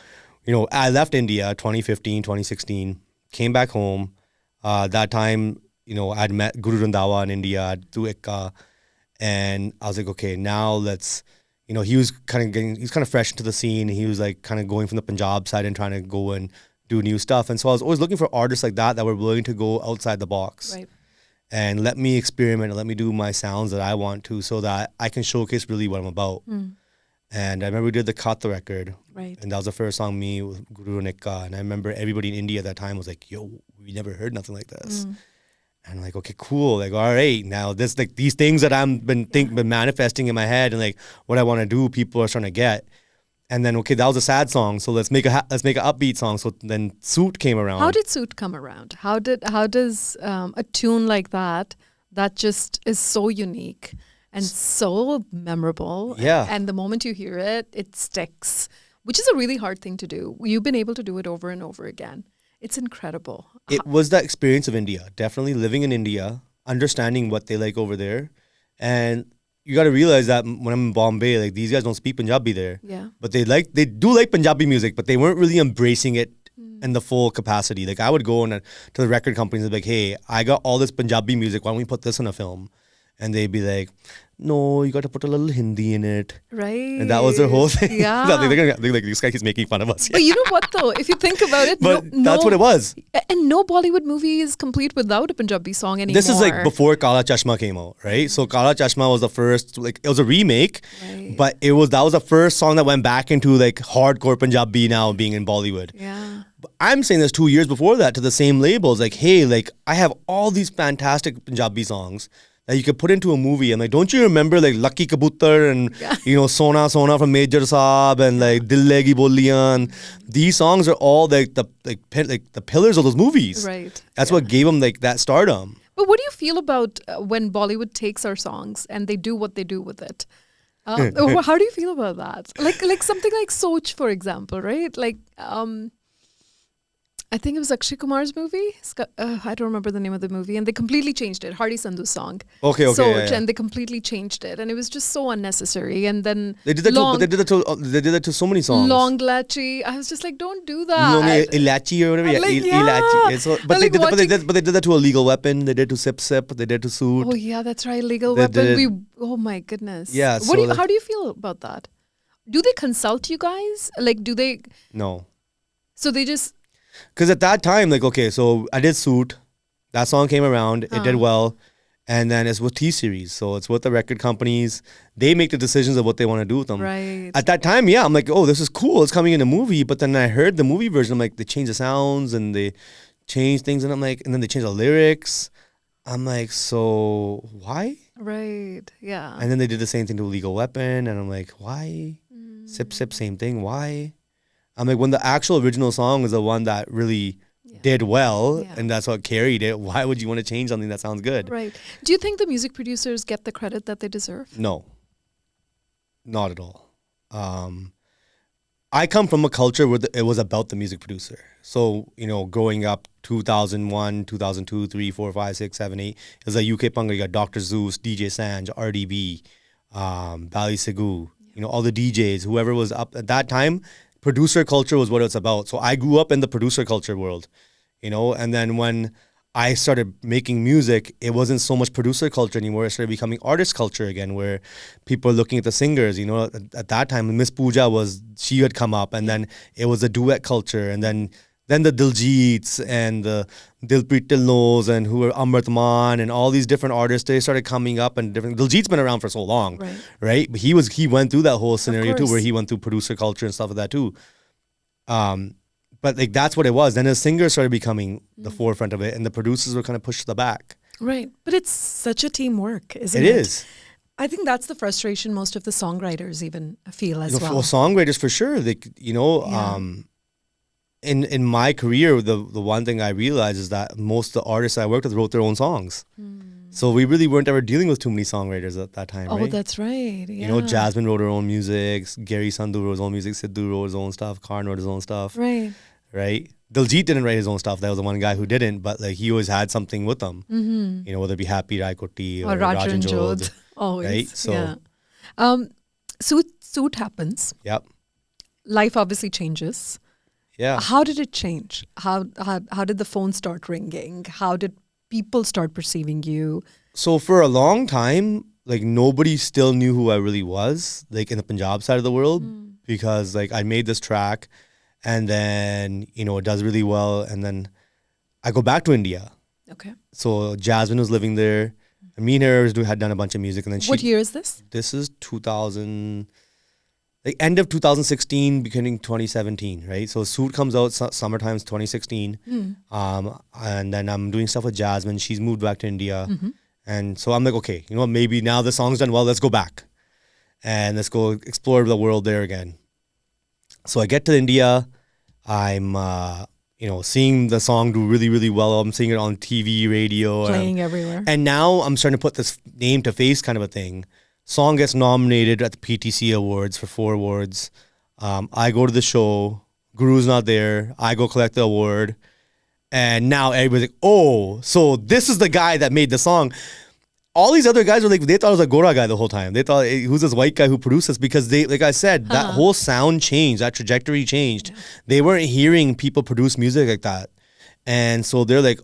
I left India 2015, 2016, came back home. That time, I'd met Guru Randawa in India through Ikka. And I was like, okay, now let's... he was kind of fresh into the scene. He was like kind of going from the Punjab side and trying to go and do new stuff. And so I was always looking for artists like that were willing to go outside the box and let me experiment and let me do my sounds that I want to so that I can showcase really what I'm about. And I remember we did the Kata record. Right. And that was the first song, me with Guru and Ikka. And I remember everybody in India at that time was like, yo, we never heard nothing like this. And I'm like, okay, cool. Like, all right, now this like these things that I've been manifesting in my head and like what I want to do, people are starting to get. And then okay, that was a sad song, so let's make an upbeat song. So then Suit came around. How did Suit come around? How does a tune like that just is so unique and so memorable? Yeah. And the moment you hear it, it sticks, which is a really hard thing to do. You've been able to do it over and over again. It's incredible. It was that experience of India, definitely living in India, understanding what they like over there. And you got to realize that when I'm in Bombay, like these guys don't speak Punjabi there. Yeah. But they do like Punjabi music, but they weren't really embracing it in the full capacity. Like I would go to the record companies and be like, hey, I got all this Punjabi music. Why don't we put this in a film? And they'd be like, no, you got to put a little Hindi in it. Right. And that was their whole thing. Yeah. they're like, this guy is making fun of us. But you know what, though? If you think about it, but that's what it was. And no Bollywood movie is complete without a Punjabi song anymore. This is like before Kala Chashma came out, right? So Kala Chashma was the first, like, it was a remake, but that was the first song that went back into like hardcore Punjabi now being in Bollywood. Yeah. But I'm saying this 2 years before that to the same labels, like, hey, like, I have all these fantastic Punjabi songs that you could put into a movie. And like, don't you remember like Lucky Kabutar and Sona Sona from Major Saab and like Dil Legi Boliyan? These songs are all like the pillars of those movies. Right. That's what gave them like that stardom. But what do you feel about when Bollywood takes our songs and they do what they do with it? How do you feel about that? Like something like Soch, for example, right? Like I think it was Akshay Kumar's movie. I don't remember the name of the movie. And they completely changed it. Hardy Sandhu's song. Okay. And they completely changed it. And it was just so unnecessary. And then they did that to so many songs. Long Lachi. I was just like, don't do that. Ilachi or whatever. Ilachi. But they did that to a Legal Weapon. They did to Sip Sip. They did to Suit. Oh yeah, that's right. Legal Weapon. Oh my goodness. Yeah. How do you feel about that? Do they consult you guys? Like, do they? No. So they just. Because at that time, like, okay, so I did Suit. That song came around. It did well. And then it's with T-Series. So it's with the record companies. They make the decisions of what they want to do with them. Right. At that time, yeah, I'm like, oh, this is cool. It's coming in a movie. But then I heard the movie version. I'm like, they changed the sounds and they changed things. And I'm like, and then they changed the lyrics. I'm like, so why? Right. Yeah. And then they did the same thing to Legal Weapon. And I'm like, why? Sip Sip, same thing. Why? I'm like, when the actual original song is the one that really did well, and that's what carried it, why would you want to change something that sounds good? Right. Do you think the music producers get the credit that they deserve? No. Not at all. I come from a culture where it was about the music producer. So, growing up 2001, 2002, 3, 4, 5, 6, 7, 8, it was like UK Bhangra. You got Dr. Zeus, DJ Sanj, RDB, Bali Segu, all the DJs, whoever was up at that time. Producer culture was what it's about. So I grew up in the producer culture world, and then when I started making music, it wasn't so much producer culture anymore. It started becoming artist culture again, where people are looking at the singers. At that time, Miss Pooja she had come up, and then it was a duet culture, and then the Diljits and the Dilpreet Dhillons and who were Amrit Maan and all these different artists, they started coming up, and different. Diljit's been around for so long, right? But he went through that whole scenario too, where he went through producer culture and stuff like that too. But like that's what it was. Then the singers started becoming the forefront of it, and the producers were kind of pushed to the back. Right, but it's such a teamwork, isn't it? It is. I think that's the frustration most of the songwriters even feel as well. For songwriters, for sure. In my career, the one thing I realized is that most of the artists I worked with wrote their own songs. So we really weren't ever dealing with too many songwriters at that time, right? Oh, that's right. Yeah. Jasmine wrote her own music. Gary Sandhu wrote his own music. Sidhu wrote his own stuff. Karan wrote his own stuff. Right. Diljit didn't write his own stuff. That was the one guy who didn't. But like he always had something with them. Whether it be Happy Raikoti or Rajan Jodh. Always. Right? So, Suit happens. Yep. Life obviously changes. Yeah. How did it change? How did the phone start ringing? How did people start perceiving you? So for a long time, like nobody still knew who I really was, like in the Punjab side of the world, because like I made this track and then, it does really well. And then I go back to India. Okay. So Jasmine was living there. And me and her had done a bunch of music. And then what year is this? This is 2000... like end of 2016, beginning 2017, right? So Suit comes out summertime 2016. And then I'm doing stuff with Jasmine. She's moved back to India. And so I'm like, okay, maybe now the song's done well, let's go back. And let's go explore the world there again. So I get to India. I'm, seeing the song do really, really well. I'm seeing it on TV, radio. Playing everywhere. And now I'm starting to put this name to face kind of a thing. Song gets nominated at the PTC Awards for 4 awards. I go to the show. Guru's not there. I go collect the award. And now everybody's like, oh, so this is the guy that made the song. All these other guys were like, they thought it was a Gora guy the whole time. They thought, who's this white guy who produced this? Because they, like I said, that whole sound changed. That trajectory changed. Yeah. They weren't hearing people produce music like that. And so they're like,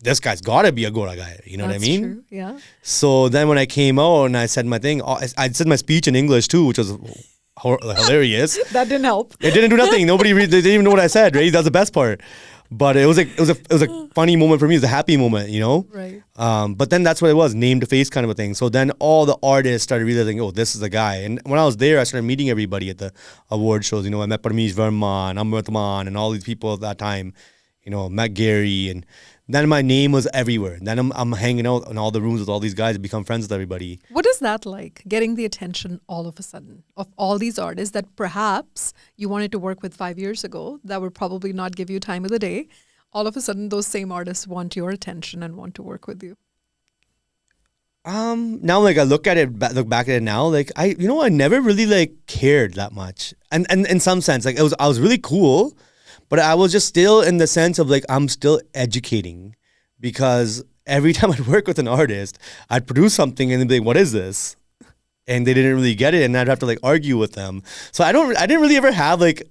this guy's got to be a Gora guy. You know what I mean? True. Yeah. So then when I came out and I said my thing, I said my speech in English too, which was hilarious. That didn't help. It didn't do nothing. They didn't even know what I said, right? That's the best part. But it was a funny moment for me. It was a happy moment, Right. But then that's what it was, name to face kind of a thing. So then all the artists started realizing, oh, this is the guy. And when I was there, I started meeting everybody at the award shows. I met Parmesh Verma and Amrit Maan and all these people at that time. Met Gary, and then my name was everywhere. Then I'm hanging out in all the rooms with all these guys and become friends with everybody. What is that like, getting the attention all of a sudden of all these artists that perhaps you wanted to work with 5 years ago that would probably not give you time of the day? All of a sudden, those same artists want your attention and want to work with you. Now, like I look back at it now, like I never really like cared that much, and in some sense, like I was really cool. But I was just still in the sense of like, I'm still educating, because every time I'd work with an artist, I'd produce something and they'd be like, what is this? And they didn't really get it, and I'd have to like argue with them. So I didn't really ever have like,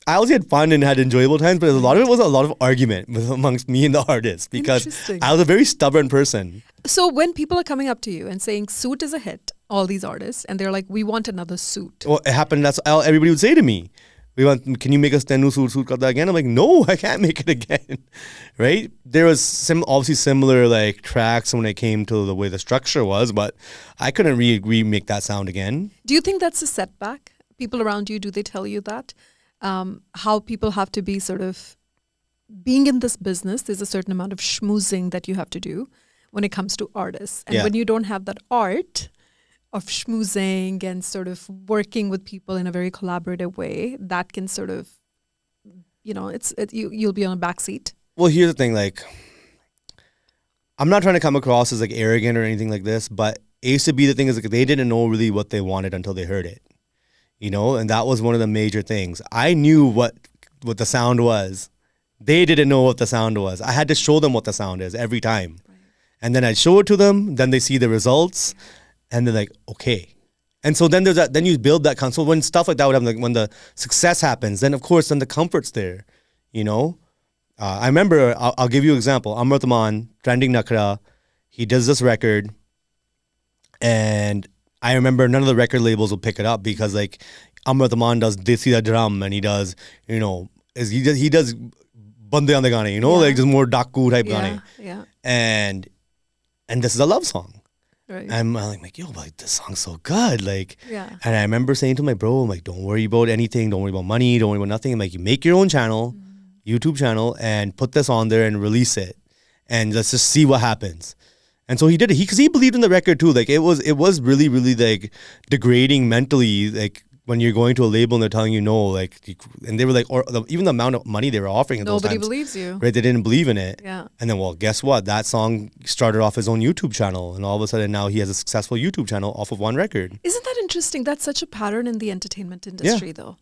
I always had fun and had enjoyable times, but a lot of it was a lot of argument amongst me and the artist, because I was a very stubborn person. So when people are coming up to you and saying Suit is a hit, all these artists, and they're like, we want another Suit. Well, it happened. That's all everybody would say to me. Can you make us Tenu Suit Karta again? I'm like, no, I can't make it again. Right? There was obviously similar like tracks when it came to the way the structure was, but I couldn't remake that sound again. Do you think that's a setback? People around you, do they tell you that? How people have to be sort of being in this business, there's a certain amount of schmoozing that you have to do when it comes to artists. And when you don't have that art of schmoozing and sort of working with people in a very collaborative way, that can sort of, you'll be on a backseat. Well, here's the thing, like, I'm not trying to come across as like arrogant or anything like this, but it used to be the thing is like they didn't know really what they wanted until they heard it, and that was one of the major things. I knew what the sound was. They didn't know what the sound was. I had to show them what the sound is every time. Right. And then I'd show it to them, then they see the results, and they're like, okay. And so then then you build that console. When stuff like that would happen, like when the success happens, then of course, then the comfort's there, I remember, I'll give you an example. Amrit Aman, Trending Nakra, he does this record, and I remember none of the record labels will pick it up because like Amrit Aman does Desi Da Drum, and he does, he does Bande Aande Gaane, like just more Daku type Gaane. Yeah. And this is a love song. Right. I'm like, yo, like this song's so good. Like, yeah. And I remember saying to my bro, I'm like, don't worry about anything. Don't worry about money. Don't worry about nothing. I'm like, you make your own channel, YouTube channel, and put this on there and release it. And let's just see what happens. And so he did it. Because he believed in the record too. Like it was really, really like degrading mentally. Like when you're going to a label and they're telling you no, like, and they were like, or even the amount of money they were offering at those times. Nobody believes you. Right? They didn't believe in it. Yeah. And then, well, guess what? That song started off his own YouTube channel. And all of a sudden now he has a successful YouTube channel off of one record. Isn't that interesting? That's such a pattern in the entertainment industry though.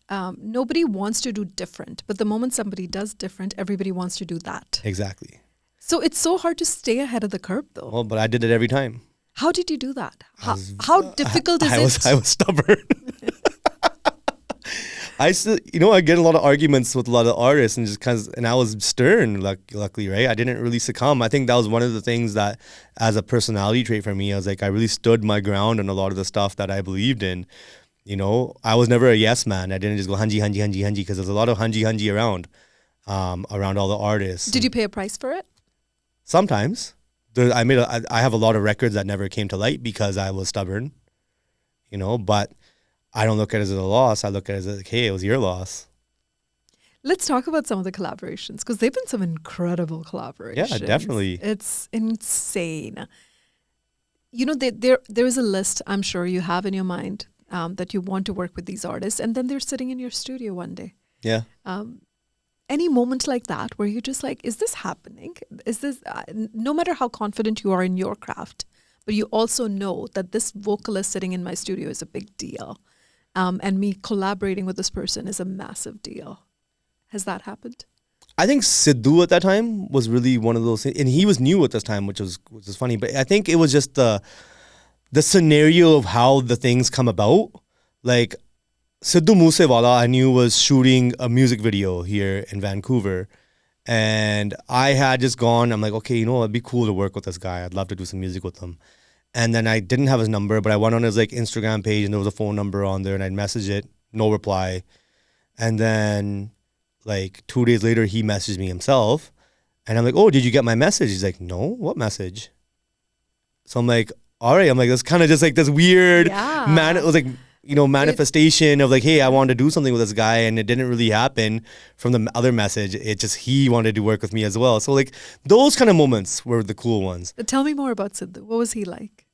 Nobody wants to do different. But the moment somebody does different, everybody wants to do that. Exactly. So it's so hard to stay ahead of the curve though. Well, but I did it every time. How did you do that? How difficult is it? I was stubborn. I still, I get a lot of arguments with a lot of artists, and I was stern, luckily, right? I didn't really succumb. I think that was one of the things that, as a personality trait for me, I was like, I really stood my ground on a lot of the stuff that I believed in. I was never a yes man. I didn't just go hanji, hanji, hanji, hanji, because there's a lot of hanji, hanji around all the artists. Did you pay a price for it? Sometimes. I have a lot of records that never came to light because I was stubborn, but I don't look at it as a loss. I look at it as like, hey, it was your loss. Let's talk about some of the collaborations, because they've been some incredible collaborations. Yeah, definitely. It's insane. There is a list I'm sure you have in your mind that you want to work with these artists, and then they're sitting in your studio one day. Yeah. Any moment like that where you're just like, is this happening? Is this, no matter how confident you are in your craft, but you also know that this vocalist sitting in my studio is a big deal. And me collaborating with this person is a massive deal. Has that happened? I think Sidhu at that time was really one of those things. And he was new at this time, which was funny. But I think it was just the scenario of how the things come about. Like, Sidhu Moose I knew was shooting a music video here in Vancouver. And I had just gone, I'm like, okay, it'd be cool to work with this guy. I'd love to do some music with him. And then I didn't have his number, but I went on his like Instagram page and there was a phone number on there and I'd message it, no reply. And then like 2 days later, he messaged me himself. And I'm like, oh, did you get my message? He's like, no, what message? So I'm like, all right. I'm like, that's kind of just like this weird, it was like, manifestation of like, hey, I wanted to do something with this guy, and it didn't really happen from the other message. It just, he wanted to work with me as well. So like those kind of moments were the cool ones. Tell me more about Sidhu. What was he like?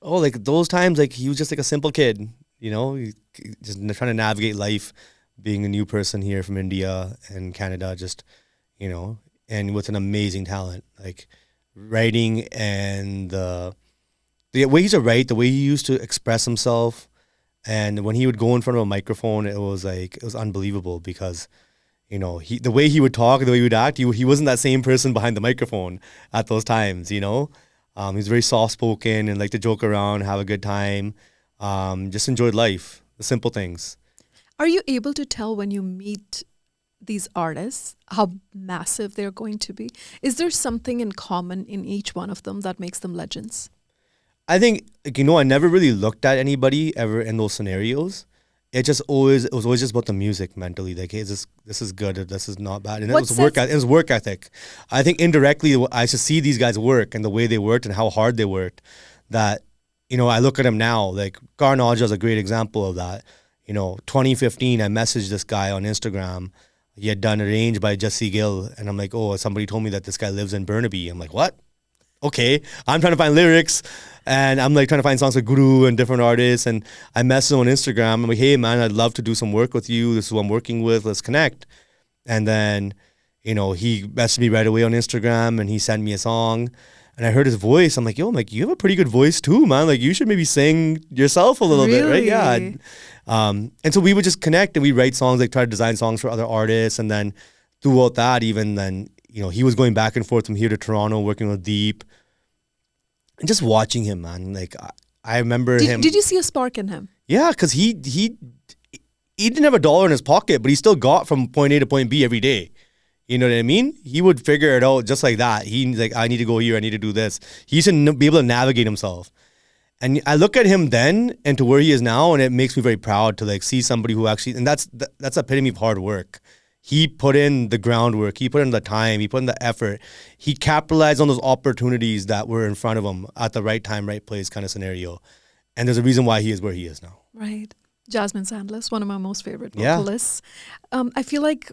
Oh, like those times, like he was just like a simple kid, he just trying to navigate life, being a new person here from India and Canada, just, and with an amazing talent, like writing and the way he used to write, the way he used to express himself. And when he would go in front of a microphone, it was unbelievable because, you know, the way he would talk, the way he would act, he wasn't that same person behind the microphone at those times, you know. He was very soft-spoken and liked to joke around, have a good time, just enjoyed life, the simple things. Are you able to tell when you meet these artists how massive they're going to be? Is there something in common in each one of them that makes them legends? I think, like, you know, I never really looked at anybody ever in those scenarios. It was always just about the music mentally. Like, hey, this is good or this is not bad. And it was work ethic. I think indirectly I used to see these guys work and the way they worked and how hard they worked, that, you know, I look at them now. Like, Karan Aujla is a great example of that. You know, 2015, I messaged this guy on Instagram. He had done Arranged by Jesse Gill. And I'm like, oh, somebody told me that this guy lives in Burnaby. I'm like, what? Okay. I'm trying to find lyrics. And I'm like trying to find songs with Guru and different artists. And I messaged him on Instagram. I'm like, hey, man, I'd love to do some work with you. This is who I'm working with. Let's connect. And then, you know, he messaged me right away on Instagram and he sent me a song. And I heard his voice. I'm like, yo, you have a pretty good voice too, man. Like, you should maybe sing yourself a little bit, right? Yeah. And so we would just connect and we write songs, like try to design songs for other artists. And then throughout that, even then, you know, he was going back and forth from here to Toronto, working with Deep. And just watching him, man, like I remember him. Did you see a spark in him? Yeah, because he didn't have $1 in his pocket, but he still got from point A to point B every day. You know what I mean? He would figure it out just like that. He's like, I need to go here, I need to do this. He used to be able to navigate himself. And I look at him then and to where he is now, and it makes me very proud to like see somebody who actually, and that's epitome of hard work. He put in the groundwork. He put in the time. He put in the effort. He capitalized on those opportunities that were in front of him at the right time, right place kind of scenario. And there's a reason why he is where he is now. Right. Jasmine Sandler, one of my most favorite vocalists. I feel like,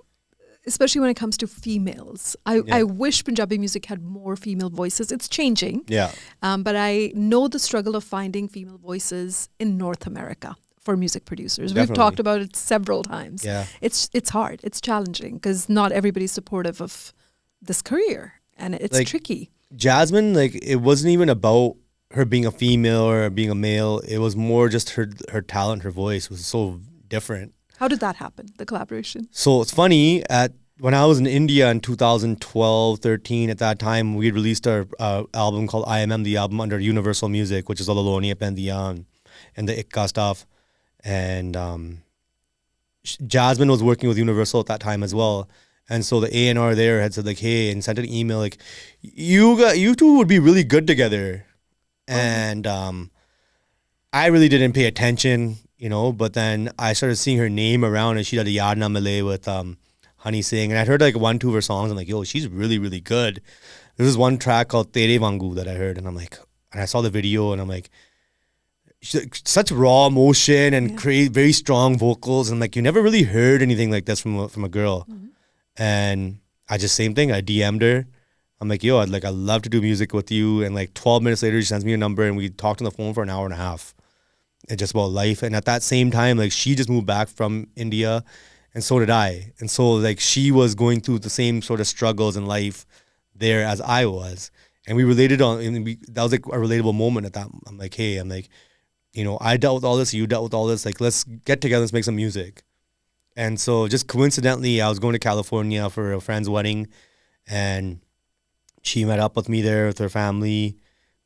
especially when it comes to females, I wish Punjabi music had more female voices. It's changing. Yeah. But I know the struggle of finding female voices in North America for music producers. Definitely. We've talked about it several times. Yeah. It's hard. It's challenging because not everybody's supportive of this career, and it's like, tricky. Jasmine, like, it wasn't even about her being a female or being a male. It was more just her talent, her voice was so different. How did that happen, the collaboration? So it's funny, when I was in India in 2012, 13, at that time, we had released our album called IMM, the album under Universal Music, which is all the Lornia, Pendia, and the Ikka stuff. And Jasmine was working with Universal at that time as well. And so the A&R there had said like, hey, and sent an email like, you two would be really good together. And I really didn't pay attention, you know, but then I started seeing her name around and she did a Yaad Na Mile with Honey Singh. And I heard like 1-2 of her songs. I'm like, yo, she's really, really good. There was one track called Tere Vangu that I heard. And I'm like, and I saw the video and I'm like, such raw emotion and very strong vocals, and like you never really heard anything like this from a girl. Mm-hmm. And I just same thing. I DM'd her. I'm like, yo, I'd love to do music with you. And like 12 minutes later, she sends me a number, and we talked on the phone for an hour and a half, and just about life. And at that same time, like she just moved back from India, and so did I. And so like she was going through the same sort of struggles in life there as I was, and we related on. And that was like a relatable moment at that. I'm like, hey, you know, I dealt with all this, you dealt with all this, like, let's get together, let's make some music. And so just coincidentally, I was going to California for a friend's wedding, and she met up with me there with her family.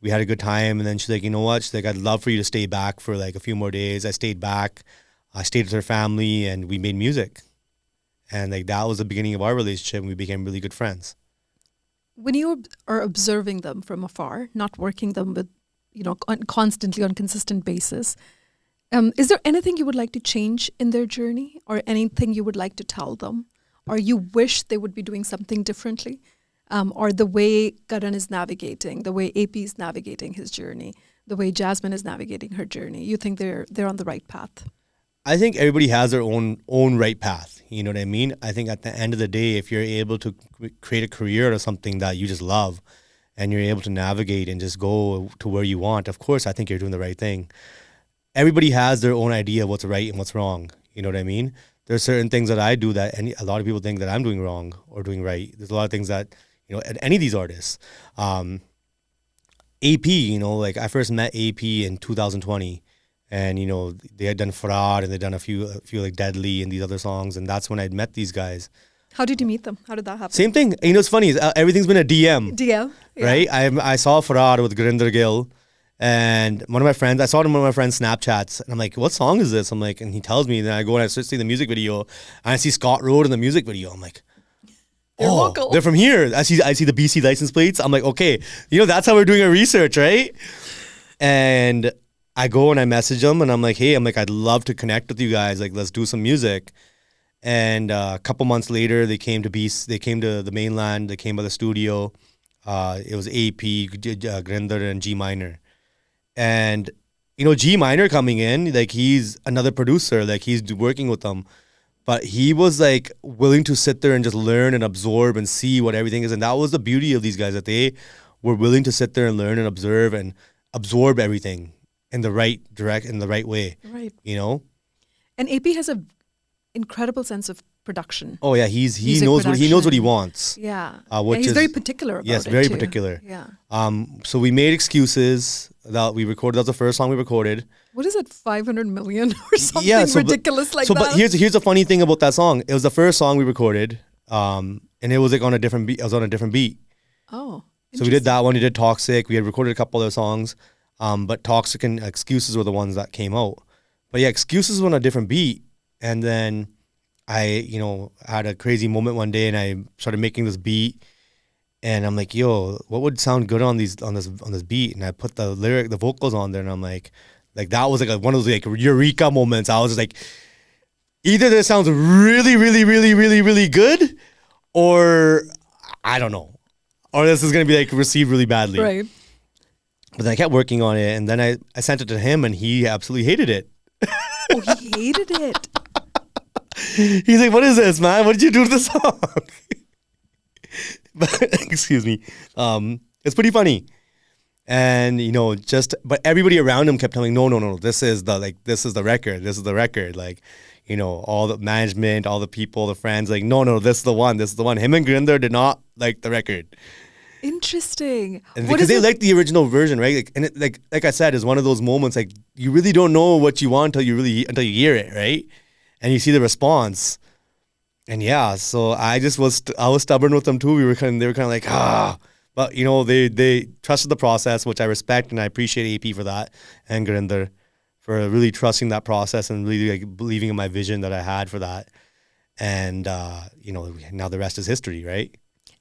We had a good time, and then she's like, you know what? She's like, I'd love for you to stay back for like a few more days. I stayed back. I stayed with her family, and we made music. And like that was the beginning of our relationship, and we became really good friends. When you are observing them from afar, not working them with, you know, constantly on consistent basis, is there anything you would like to change in their journey, or anything you would like to tell them, or you wish they would be doing something differently, or the way Karan is navigating, the way AP is navigating his journey, the way Jasmine is navigating her journey? You think they're on the right path? I think everybody has their own right path. You know what I mean? I think at the end of the day, if you're able to create a career or something that you just love, and you're able to navigate and just go to where you want, of course, I think you're doing the right thing. Everybody has their own idea of what's right and what's wrong. You know what I mean? There's certain things that I do that a lot of people think that I'm doing wrong or doing right. There's a lot of things that, you know, any of these artists. AP, you know, like I first met AP in 2020. And, you know, they had done Fraud and they'd done a few like Deadly and these other songs. And that's when I'd met these guys. How did you meet them? How did that happen? Same thing. You know, it's funny. Everything's been a DM. DM. Yeah. Right? I saw Farad with Gurinder Gill. And I saw it in one of my friends' Snapchats. And I'm like, what song is this? I'm like, and he tells me. And then I go and I start seeing the music video. And I see Scott Road in the music video. I'm like, they're local. They're from here. I see the BC license plates. I'm like, okay, you know, that's how we're doing our research, right? And I go and I message them and I'm like, hey, I'd love to connect with you guys. Like, let's do some music. And a couple months later, they came to the mainland. They came by the studio. It was AP, Grinder, and G Minor. And, you know, G Minor coming in, like, he's another producer. Like, he's working with them. But he was like willing to sit there and just learn and absorb and see what everything is. And that was the beauty of these guys, that they were willing to sit there and learn and observe and absorb everything in the right way. Right. You know? And AP has an incredible sense of production. Oh yeah, he knows what he wants. Yeah. Which he's is very particular about it. Yes, very too. particular. Yeah. So we made Excuses that we recorded. That was the first song we recorded. What is it, 500 million or something ridiculous like that? But here's the funny thing about that song. It was the first song we recorded, and it was like on a different beat. I was on a different beat. Oh. So we did that one. We did Toxic. We had recorded a couple other songs, but Toxic and Excuses were the ones that came out. But yeah, Excuses was on a different beat, and then I, you know, had a crazy moment one day, and I started making this beat. And I'm like, yo, what would sound good on this beat? And I put the vocals on there, and I'm like that was like one of those like eureka moments. I was just like, either this sounds really, really, really, really, really good, or I don't know, or this is gonna be like received really badly. Right. But then I kept working on it, and then I sent it to him, and he absolutely hated it. Oh, he hated it. He's like, what is this, man? What did you do to the song? But excuse me. It's pretty funny. And, you know, but everybody around him kept telling, no, this is the record. Like, you know, all the management, all the people, the friends, like, no, this is the one. Him and Grinder did not like the record. Interesting. And because they liked the original version, right? Like, and it, like I said, is one of those moments, like, you really don't know what you want until you hear it, right? And you see the response. And yeah, so I was stubborn with them too. They were kind of like, but you know, they trusted the process, which I respect, and I appreciate AP for that, and Gurinder for really trusting that process and really like believing in my vision that I had for that. And you know, now the rest is history, right?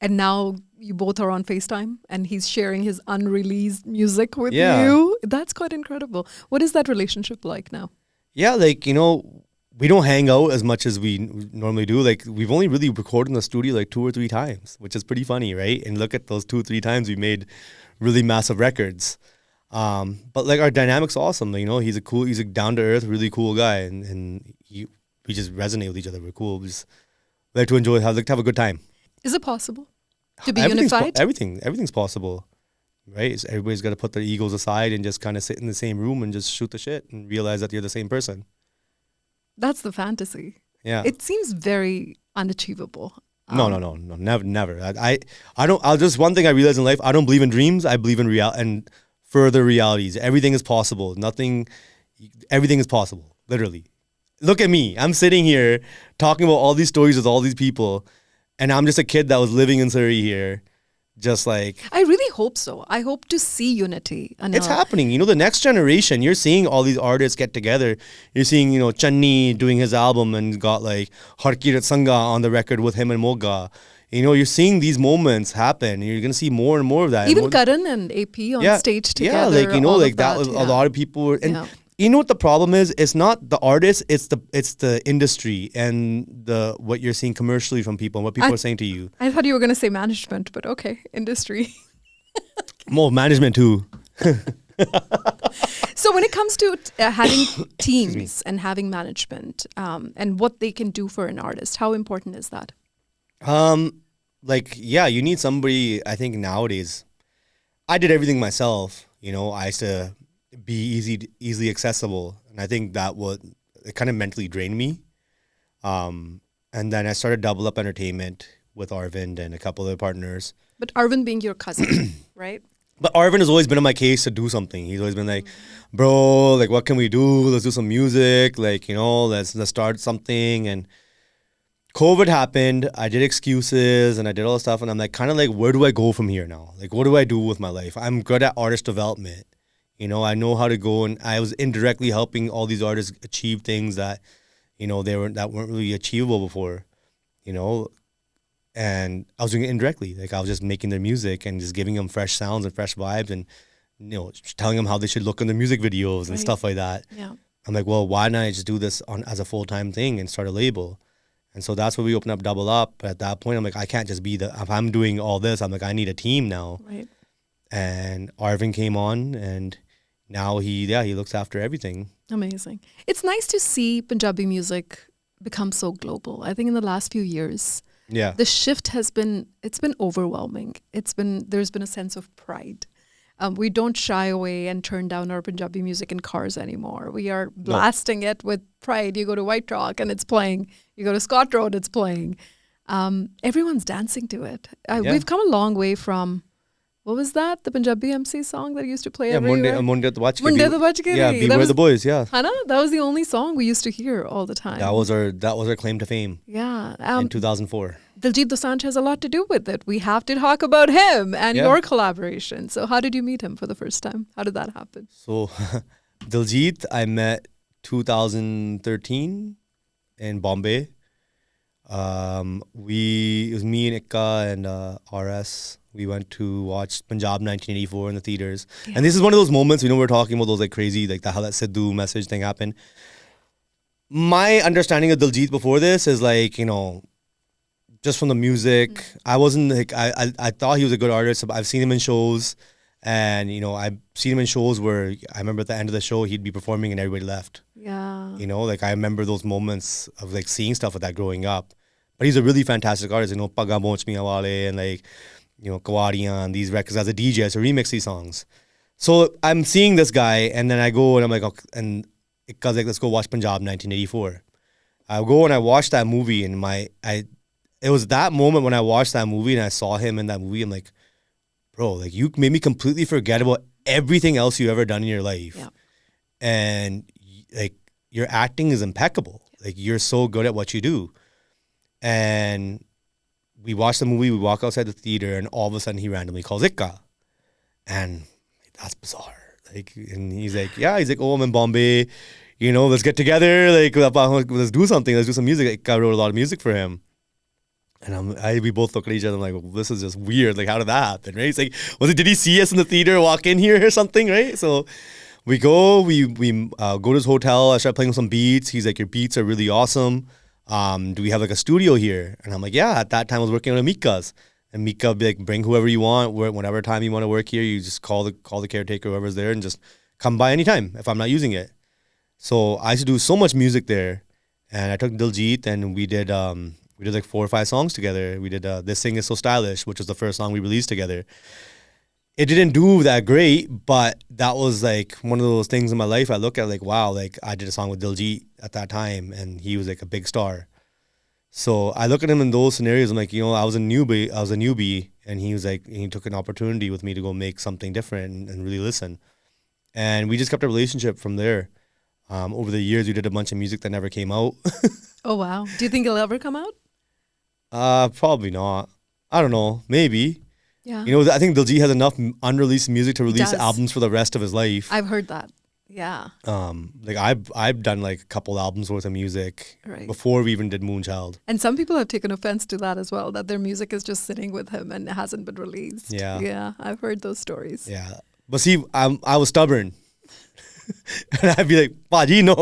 And now you both are on FaceTime, and he's sharing his unreleased music with you. That's quite incredible. What is that relationship like now? Yeah, like, you know, we don't hang out as much as we normally do. Like, we've only really recorded in the studio like 2 or 3 times, which is pretty funny, right? And look at those 2 or 3 times we made really massive records. But like, our dynamic's awesome. You know, he's a down to earth, really cool guy, and we just resonate with each other. We're cool. We just like to enjoy, have a good time. Is it possible to be unified? Everything's possible, right? So everybody's got to put their egos aside and just kind of sit in the same room and just shoot the shit and realize that you're the same person. That's the fantasy. Yeah. It seems very unachievable. No, never. I don't. Just one thing I realized in life: I don't believe in dreams. I believe in and further realities. Everything is possible. Everything is possible. Literally. Look at me. I'm sitting here talking about all these stories with all these people, and I'm just a kid that was living in Surrey here. Just like, I really hope so. I hope to see unity. It's happening. You know, the next generation, you're seeing all these artists get together. You're seeing, you know, Channi doing his album and got like Harkirat Sangha on the record with him and Moga. You know, you're seeing these moments happen. And you're going to see more and more of that. Even Karan and AP on stage together. Yeah, like, you know, like that was a lot of people were, and you know what the problem is? It's not the artist, it's the industry and what you're seeing commercially from people and what people are saying to you. I thought you were going to say management, but okay, industry. More management too. So when it comes to having teams and having management and what they can do for an artist, how important is that? You need somebody. I think nowadays, I did everything myself. You know, I used to be easily accessible, and I think it kind of mentally drained me. And then I started Double Up Entertainment with Arvind and a couple other partners. But Arvind being your cousin, right? But Arvind has always been on my case to do something. He's always been like, bro, like, what can we do? Let's do some music. Like, you know, let's start something. And COVID happened. I did excuses and I did all the stuff. And I'm like, kind of like, where do I go from here now? Like, what do I do with my life? I'm good at artist development. You know, I know how to go, and I was indirectly helping all these artists achieve things that, you know, that weren't really achievable before, you know. And I was doing it indirectly. Like, I was just making their music and just giving them fresh sounds and fresh vibes, and, you know, telling them how they should look in their music videos and stuff like that. Yeah. I'm like, well, why not I just do this as a full-time thing and start a label? And so that's where we opened up Double Up. But at that point, I'm like, I can't just be if I'm doing all this, I'm like, I need a team now. Right. And Arvin came on, and now he looks after everything. Amazing. It's nice to see Punjabi music become so global. I think in the last few years, the shift has been overwhelming. There's been a sense of pride. We don't shy away and turn down our Punjabi music in cars anymore. We are blasting it with pride. You go to White Rock and it's playing. You go to Scott Road, it's playing. Everyone's dancing to it. We've come a long way from, what was that? The Punjabi MC song that used to play everywhere? Munde to Bach Ke. Munde to Bach Ke. Yeah, Beware the Boys, yeah. Hana? That was the only song we used to hear all the time. That was our claim to fame. Yeah. In 2004. Diljit Dosanjh has a lot to do with it. We have to talk about him and your collaboration. So how did you meet him for the first time? How did that happen? So Diljit, I met 2013 in Bombay. It was me and Ikka and RS. We went to watch Punjab 1984 in the theaters. Yeah. And this is one of those moments, you know, we're talking about those like crazy, like how that Sidhu message thing happened. My understanding of Diljit before this is like, you know, just from the music, I wasn't like, I thought he was a good artist. I've seen him in shows, and, you know, I've seen him in shows where I remember at the end of the show, he'd be performing and everybody left. Yeah. You know, like I remember those moments of like seeing stuff like that growing up. But he's a really fantastic artist, you know, Pagga Moch Miya Wale and like, you know, Kawadiyan and these records as a DJ, so remix these songs. So I'm seeing this guy, and then I go and I'm like, okay, and Ikka's like, let's go watch Punjab 1984. I go and I watch that movie, and it was that moment when I watched that movie and I saw him in that movie. I'm like, bro, like you made me completely forget about everything else you've ever done in your life. Yeah. And like your acting is impeccable. Like you're so good at what you do. And we watch the movie, we walk outside the theater, and all of a sudden he randomly calls Ikka. And that's bizarre. Like, and he's like, oh, I'm in Bombay. You know, let's get together. Like, let's do something. Let's do some music. Ikka wrote a lot of music for him. And we both look at each other and like, well, this is just weird. Like, how did that happen, right? It's like, did he see us in the theater, walk in here or something, right? So we go to his hotel. I start playing some beats. He's like, your beats are really awesome. Do we have like a studio here? And I'm like, yeah. At that time I was working on Mika's. And Mika would be like, bring whoever you want, whatever time you want to work here, you just call the caretaker, whoever's there, and just come by anytime if I'm not using it. So I used to do so much music there. And I took Diljit, and we did like 4 or 5 songs together. We did This Thing Is So Stylish, which was the first song we released together. It didn't do that great, but that was like one of those things in my life I look at like, wow, like I did a song with Diljit at that time, and he was like a big star. So I look at him in those scenarios. I'm like, you know, I was a newbie, and he was like, he took an opportunity with me to go make something different and really listen. And we just kept a relationship from there. Over the years, we did a bunch of music that never came out. Oh, wow. Do you think it'll ever come out? Probably not. I don't know. Maybe. Yeah. You know, I think Diljit has enough unreleased music to release albums for the rest of his life. I've heard that. Yeah. Like I've done like a couple albums worth of music before we even did Moonchild. And some people have taken offense to that as well, that their music is just sitting with him and hasn't been released. Yeah. Yeah, I've heard those stories. Yeah. But see, I was stubborn. And I'd be like, Paji, no.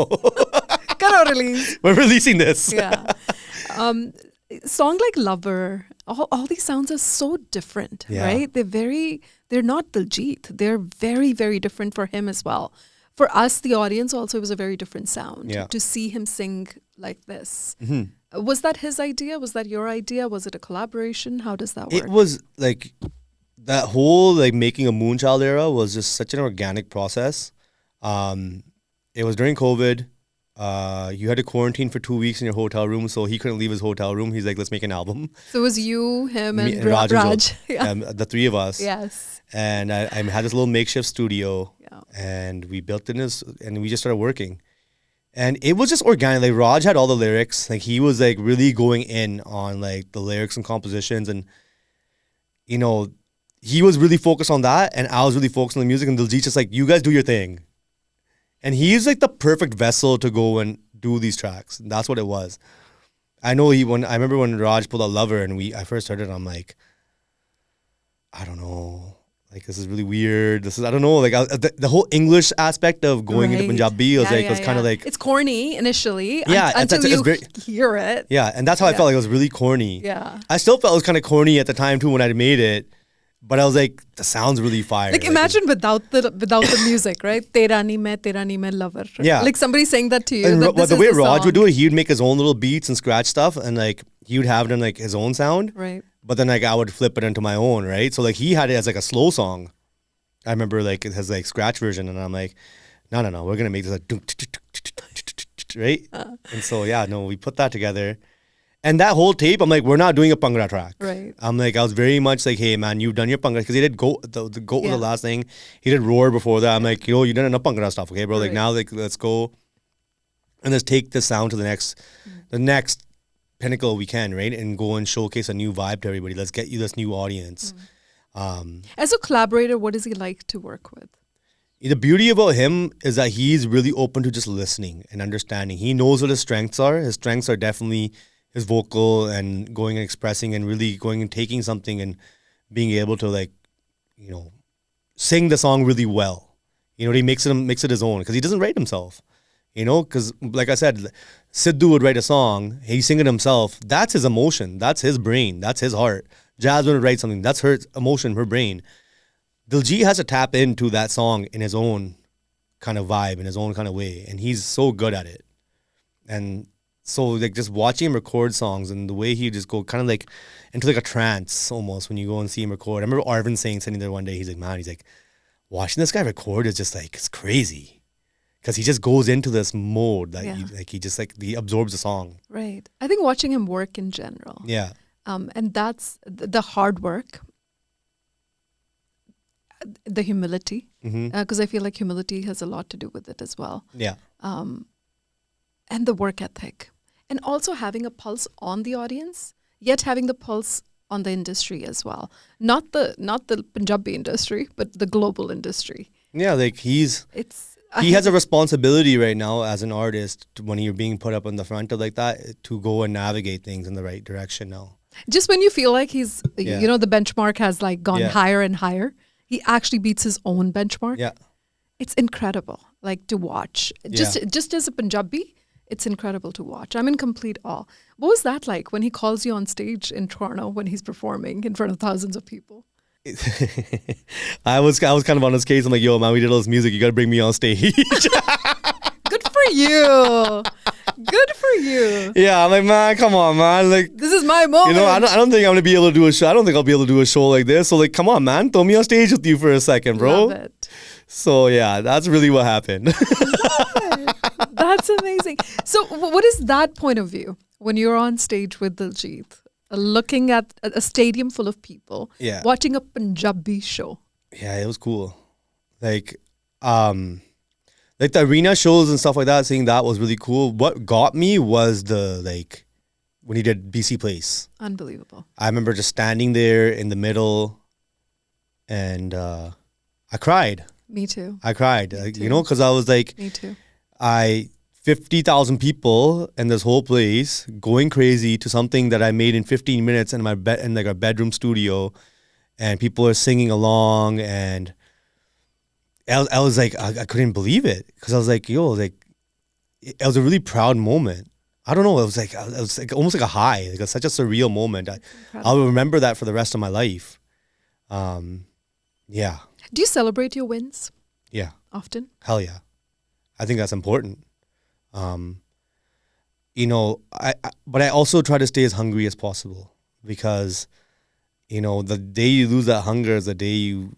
Cannot release. We're releasing this. Yeah. Song like Lover, all these sounds are so different, right? They're not Diljit. They're very, very different for him as well. For us, the audience also, it was a very different sound to see him sing like this. Mm-hmm. Was that his idea? Was that your idea? Was it a collaboration? How does that work? It was like that whole like making a Moonchild era was just such an organic process. It was during COVID. You had to quarantine for 2 weeks in your hotel room, so he couldn't leave his hotel room. He's like, let's make an album. So it was you, him, and Raj. Yeah. The 3 of us. Yes. And I had this little makeshift studio, and we built in this, and we just started working. And it was just organic. Like Raj had all the lyrics. Like he was like really going in on like the lyrics and compositions, and you know, he was really focused on that, and I was really focused on the music. And Diljit just like, you guys do your thing, and he's like the perfect vessel to go and do these tracks. And that's what it was. I remember when Raj pulled out Lover, and I first heard it. I'm like, I don't know. Like, this is really weird. I don't know. Like, the whole English aspect of going into Punjabi was kind of like... It's corny initially. Yeah. Until you hear it. Yeah. And that's how I felt. Like, it was really corny. Yeah. I still felt it was kind of corny at the time, too, when I made it. But I was like, the sound's really fire. Like, imagine without the music, right? Tera nahi main lover. Yeah. Like, somebody saying that to you. And that the way Raj would do it, he would make his own little beats and scratch stuff. And, like, he would have it in, like, his own sound. Right. But then, like, I would flip it into my own, right? So, like, he had it as, like, a slow song. I remember, like, it has, like, scratch version. And I'm like, no, we're going to make this, like, right? And so, yeah, no, we put that together. And that whole tape, I'm like, we're not doing a Bhangra track. Right. I'm like, I was very much like, hey, man, you've done your Bhangra. Because he did Goat, the Goat was the last thing. He did Roar before that. I'm like, yo, you done enough Bhangra stuff, okay, bro? Like, now, like, let's go and let's take this sound to the next pinnacle we can, right? And go and showcase a new vibe to everybody. Let's get you this new audience. As a collaborator, what is he like to work with? The beauty about him is that he's really open to just listening and understanding. He knows what his strengths are. His strengths are definitely his vocal and going and expressing and really going and taking something and being able to, like, you know, sing the song really well. You know, he makes it his own because he doesn't write himself. You know, because like I said, Sidhu would write a song, he sing it himself. That's his emotion. That's his brain. That's his heart. Jasmine would write something. That's her emotion, her brain. Diljit has to tap into that song in his own kind of vibe, in his own kind of way. And he's so good at it. And so, like, just watching him record songs and the way he just go kind of like into like a trance almost when you go and see him record. I remember Arvind sitting there one day, he's like, man, he's like, watching this guy record is just like, it's crazy. Because he just goes into this mode that he absorbs the song. Right. I think watching him work in general. Yeah. And that's the hard work, the humility, because I feel like humility has a lot to do with it as well. Yeah. And the work ethic. And also having a pulse on the audience, yet having the pulse on the industry as well. Not the Punjabi industry, but the global industry. Yeah, like he has a responsibility right now as an artist when you're being put up on the front of like that to go and navigate things in the right direction now. Just when you feel like he's, you know, the benchmark has like gone higher and higher, he actually beats his own benchmark. Yeah. It's incredible, like, to watch. Just as a Punjabi, it's incredible to watch. I'm in complete awe. What was that like when he calls you on stage in Toronto when he's performing in front of thousands of people? I was kind of on his case. I'm like, yo, man, we did all this music. You got to bring me on stage. Good for you. Good for you. Yeah, I'm like, man, come on, man. Like, this is my moment. You know, I don't think I'm going to be able to do a show. I don't think I'll be able to do a show like this. So, like, come on, man. Throw me on stage with you for a second, bro. Love it. So, yeah, that's really what happened. That's amazing. So, what is that point of view when you're on stage with Diljit? Looking at a stadium full of people, watching a Punjabi show. Yeah, it was cool. Like the arena shows and stuff like that, seeing that was really cool. What got me was when he did BC Place. Unbelievable. I remember just standing there in the middle and I cried. Me too. I cried, you know, because I was like, me too. 50,000 people in this whole place going crazy to something that I made in 15 minutes in my bed, in like our bedroom studio, and people are singing along, and I was like, I couldn't believe it, because I was like, yo, like, it was a really proud moment. I don't know, it was like almost like a high, like such a surreal moment. I'll remember that for the rest of my life. Yeah. Do you celebrate your wins? Yeah. Often? Hell yeah. I think that's important. You know, but I also try to stay as hungry as possible, because, you know, the day you lose that hunger is the day you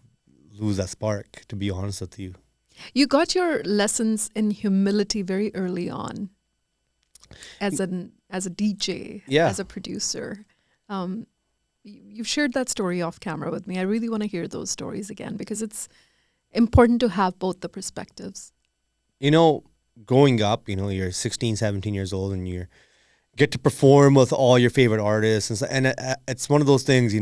lose that spark, to be honest with you. You got your lessons in humility very early on as a DJ, as a producer. You've shared that story off camera with me. I really want to hear those stories again, because it's important to have both the perspectives. You know, growing up, you're 16, 17 years old and you get to perform with all your favorite artists. And it's one of those things,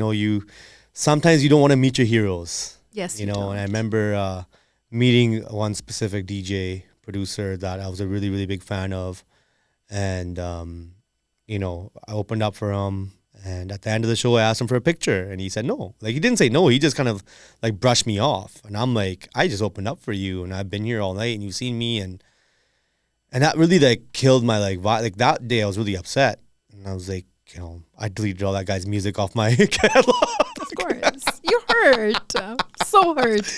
sometimes you don't want to meet your heroes. Yes, And I remember meeting one specific DJ producer that I was a really, really big fan of. And, I opened up for him. And at the end of the show, I asked him for a picture. And he said no. Like, he didn't say no. He just kind of, like, brushed me off. And I'm like, I just opened up for you. And I've been here all night. And you've seen me. And that really, like, killed my, like, vibe. Like, that day, I was really upset. And I was like, I deleted all that guy's music off my catalog. Of course. You hurt. So hurt.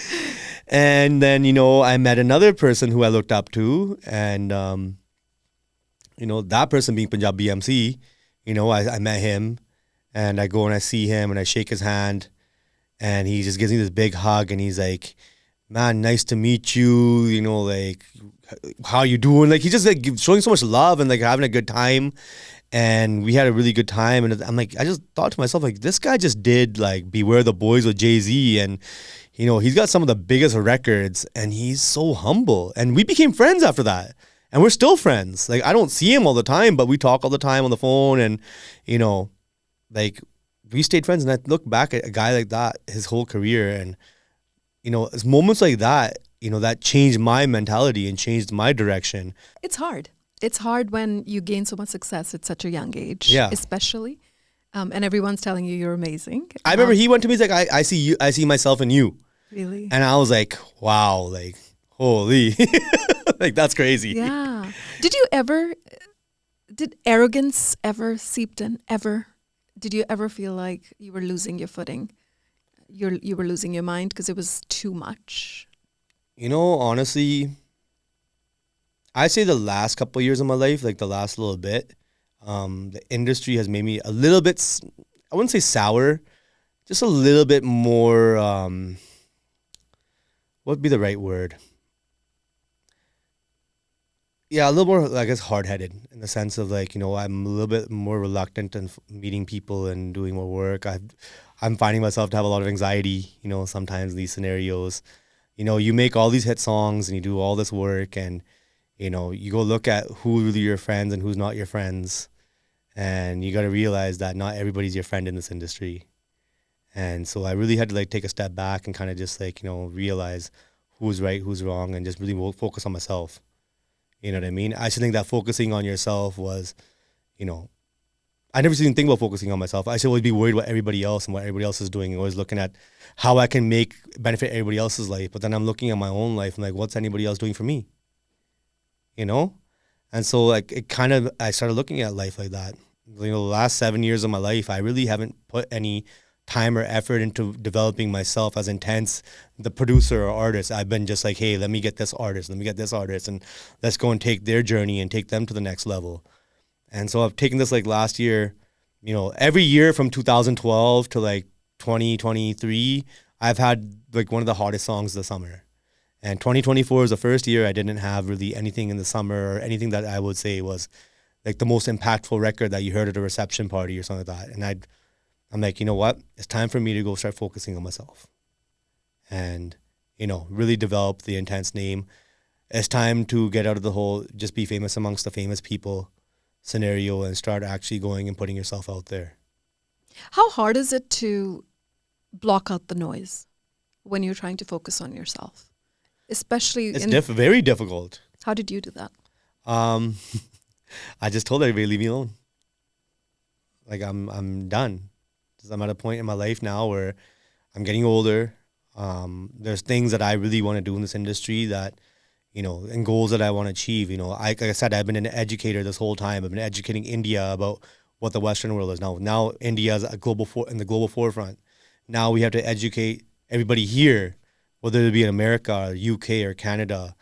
And then, I met another person who I looked up to. And, that person being Punjabi MC, I met him. And I go and I see him and I shake his hand. And he just gives me this big hug. And he's like, man, nice to meet you. Like, how you doing? Like, he's just, like, showing so much love and, like, having a good time. And we had a really good time. And I'm like, I just thought to myself, like, this guy just did, like, Beware the Boys with Jay-Z. And, he's got some of the biggest records. And he's so humble. And we became friends after that. And we're still friends. Like, I don't see him all the time, but we talk all the time on the phone. And, like, we stayed friends. And I look back at a guy like that, his whole career. And, it's moments like that, that changed my mentality and changed my direction. It's hard. It's hard when you gain so much success at such a young age, especially. And everyone's telling you you're amazing. I remember he went to me, he's like, I see you, I see myself in you. Really? And I was like, wow, like, holy, like, that's crazy. Yeah. Did arrogance ever seep in? Ever? Did you ever feel like you were losing your footing? You were losing your mind because it was too much? Honestly, I say the last couple of years of my life, like the last little bit, the industry has made me a little bit, I wouldn't say sour, just a little bit more, what would be the right word? Yeah, a little more, I guess, hard-headed in the sense of, like, I'm a little bit more reluctant in meeting people and doing more work. I'm finding myself to have a lot of anxiety, sometimes in these scenarios. You make all these hit songs and you do all this work and, you go look at who really your friends and who's not your friends. And you got to realize that not everybody's your friend in this industry. And so I really had to, like, take a step back and kind of just, like, realize who's right, who's wrong, and just really focus on myself. You know what I mean? I actually think that focusing on yourself was, I never even think about focusing on myself. I should always be worried about everybody else and what everybody else is doing, and always looking at how I can benefit everybody else's life. But then I'm looking at my own life and, like, what's anybody else doing for me? And so, like, I started looking at life like that. The last 7 years of my life, I really haven't put any time or effort into developing myself as intense the producer or artist. I've been just like, hey, let me get this artist, and let's go and take their journey and take them to the next level. And so I've taken this, like, last year, every year from 2012 to, like, 2023, I've had, like, one of the hottest songs of the summer. And 2024 is the first year I didn't have really anything in the summer or anything that I would say was, like, the most impactful record that you heard at a reception party or something like that. And I'm like, you know what? It's time for me to go start focusing on myself and, really develop the intense name. It's time to get out of the whole just be famous amongst the famous people scenario and start actually going and putting yourself out there. How hard is it to block out the noise when you're trying to focus on yourself? Especially it's very difficult. How did you do that? I just told everybody, leave me alone. Like, I'm done. I'm at a point in my life now where I'm getting older. There's things that I really want to do in this industry that, and goals that I want to achieve. Like I said, I've been an educator this whole time. I've been educating India about what the Western world is now. Now India is in the global forefront. Now we have to educate everybody here, whether it be in America, or UK, or Canada,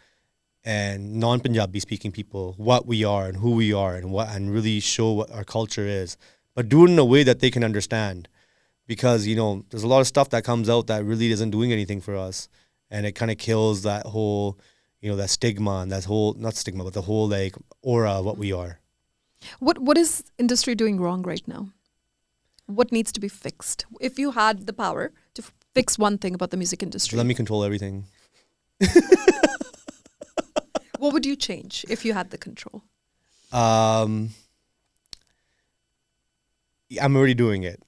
and non-Punjabi speaking people, what we are and who we are, and really show what our culture is, but do it in a way that they can understand. Because, there's a lot of stuff that comes out that really isn't doing anything for us. And it kind of kills that whole, that stigma and that whole, not stigma, but the whole, like, aura of what we are. What is industry doing wrong right now? What needs to be fixed? If you had the power to fix one thing about the music industry. Let me control everything. What would you change if you had the control? I'm already doing it.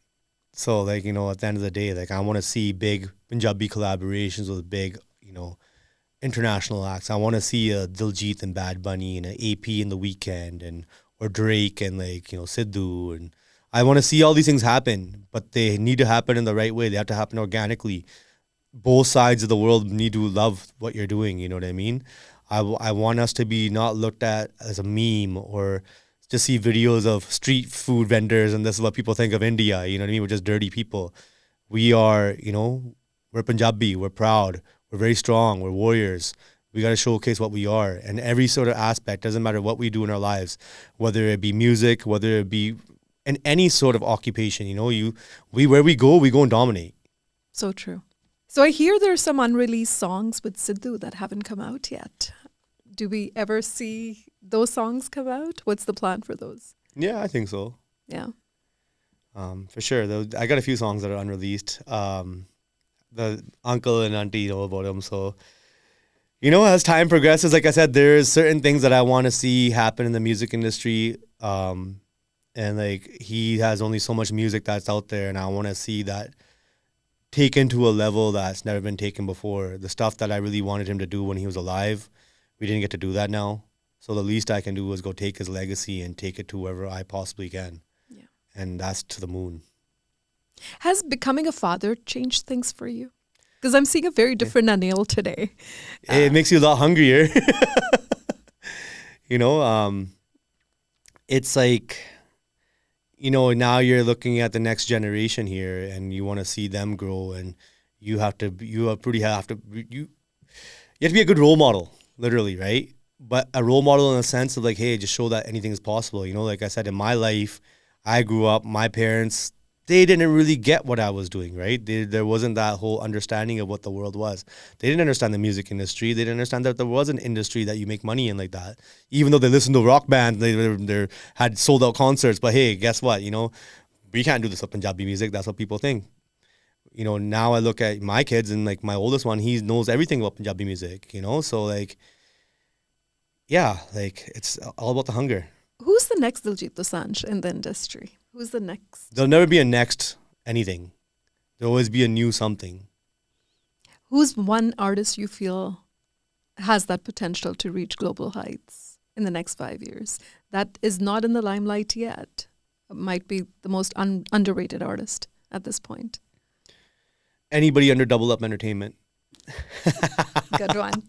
So, like, you know, at the end of the day, like, I want to see big Punjabi collaborations with big, you know, international acts. I want to see a Diljit and Bad Bunny and an AP in the weekend, and or Drake and, like, you know, Sidhu, and I want to see all these things happen, but they need to happen in the right way. They have to happen organically. Both sides of the world need to love what you're doing. You know what I mean? I want us to be not looked at as a meme or just see videos of street food vendors and this is what people think of India. You know what I mean? We're just dirty people. We are, you know, we're Punjabi. We're proud. We're very strong. We're warriors. We got to showcase what we are. And every sort of aspect, doesn't matter what we do in our lives, whether it be music, whether it be in any sort of occupation, you know, where we go and dominate. So true. So I hear there are some unreleased songs with Sidhu that haven't come out yet. Do we ever see those songs come out? What's the plan for those? Yeah, I think so. Yeah. For sure. I got a few songs that are unreleased. The uncle and auntie know about them. So, you know, as time progresses, like I said, there's certain things that I want to see happen in the music industry. And like, he has only so much music that's out there, and I want to see that taken to a level that's never been taken before. The stuff that I really wanted him to do when he was alive, we didn't get to do that now. So the least I can do is go take his legacy and take it to wherever I possibly can. Yeah. And that's to the moon. Has becoming a father changed things for you? Because I'm seeing a very different Anil today. It makes you a lot hungrier. You know, it's like, you know, now you're looking at the next generation here and you want to see them grow, and you have to be a good role model, literally, right? But a role model in a sense of like, hey, just show that anything is possible. You know, like I said, in my life, I grew up, my parents, they didn't really get what I was doing, right? There wasn't that whole understanding of what the world was. They didn't understand the music industry. They didn't understand that there was an industry that you make money in like that. Even though they listened to rock bands, they had sold out concerts. But hey, guess what? You know, we can't do this with Punjabi music. That's what people think. You know, now I look at my kids, and like my oldest one, he knows everything about Punjabi music, you know? So like, yeah, like it's all about the hunger. Who's the next Diljit Dosanjh in the industry? Who's the next? There'll never be a next anything. There'll always be a new something. Who's one artist you feel has that potential to reach global heights in the next 5 years that is not in the limelight yet? Might be the most underrated artist at this point. Anybody under Double Up Entertainment. Good one.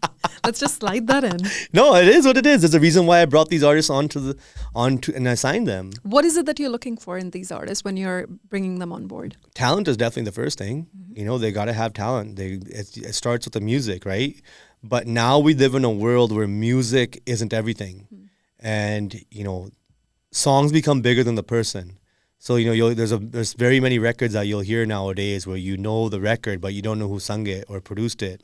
Let's just slide that in. No, it is what it is. There's a reason why I brought these artists onto and I signed them. What is it that you're looking for in these artists when you're bringing them on board? Talent is definitely the first thing. Mm-hmm. You know, they got to have talent. It starts with the music, right? But now we live in a world where music isn't everything. Mm-hmm. And, you know, songs become bigger than the person. So, you know, there's very many records that you'll hear nowadays where you know the record, but you don't know who sung it or produced it.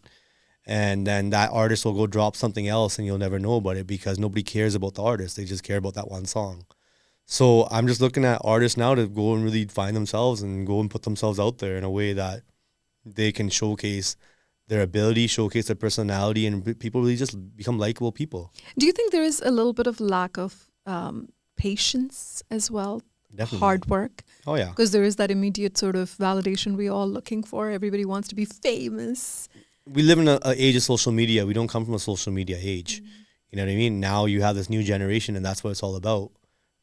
And then that artist will go drop something else and you'll never know about it because nobody cares about the artist. They just care about that one song. So I'm just looking at artists now to go and really find themselves and go and put themselves out there in a way that they can showcase their ability, showcase their personality, and people really just become likable people. Do you think there is a little bit of lack of patience as well? Definitely. Hard work. Oh, yeah. Because there is that immediate sort of validation we're all looking for. Everybody wants to be famous. We live in an age of social media. We don't come from a social media age. Mm-hmm. You know what I mean? Now you have this new generation, and that's what it's all about,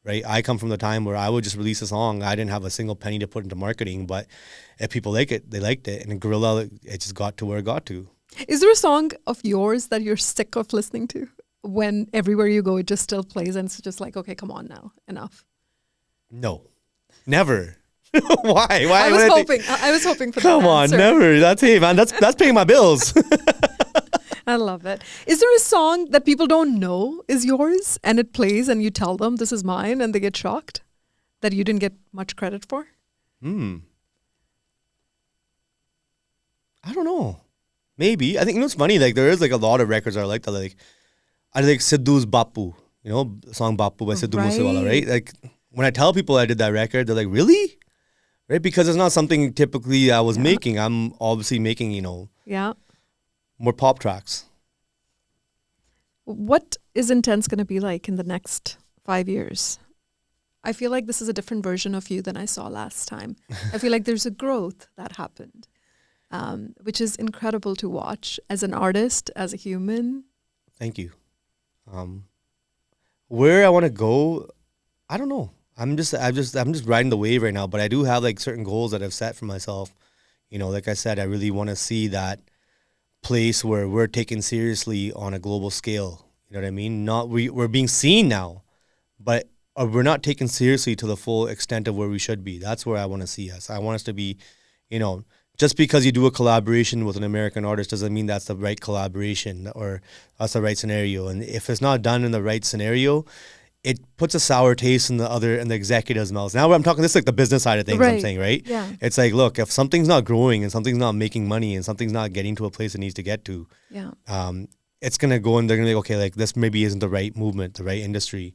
right? I come from the time where I would just release a song. I didn't have a single penny to put into marketing, but if people like it, they liked it. And Gorilla, it just got to where it got to. Is there a song of yours that you're sick of listening to? When everywhere you go, it just still plays, and it's just like, okay, come on now, enough. No, never. Why? I was hoping for that. Come on, never. Hey, man, that's paying my bills. I love it. Is there a song that people don't know is yours and it plays and you tell them this is mine and they get shocked that you didn't get much credit for? I don't know. Maybe. I think, you know, it's funny. Like, there is like a lot of records that are like that. Like, I like Sidhu's Bapu. You know, the song Bapu by Sidhu Moose, right? Like, when I tell people I did that record, they're like, really? Right? Because it's not something typically I was making. I'm obviously making, you know, more pop tracks. What is Intense going to be like in the next 5 years? I feel like this is a different version of you than I saw last time. I feel like there's a growth that happened, which is incredible to watch as an artist, as a human. Thank you. Where I want to go, I don't know. I'm just riding the wave right now, but I do have like certain goals that I've set for myself. You know, like I said, I really want to see that place where we're taken seriously on a global scale. You know what I mean? We're being seen now, but we're not taken seriously to the full extent of where we should be. That's where I want to see us. I want us to be, you know, just because you do a collaboration with an American artist doesn't mean that's the right collaboration or that's the right scenario. And if it's not done in the right scenario, it puts a sour taste in the executives' mouths. Now I'm talking this is like the business side of things. Right. I'm saying, right? Yeah. It's like, look, if something's not growing and something's not making money and something's not getting to a place it needs to get to, it's gonna go and they're gonna be like, okay, like this maybe isn't the right movement, the right industry.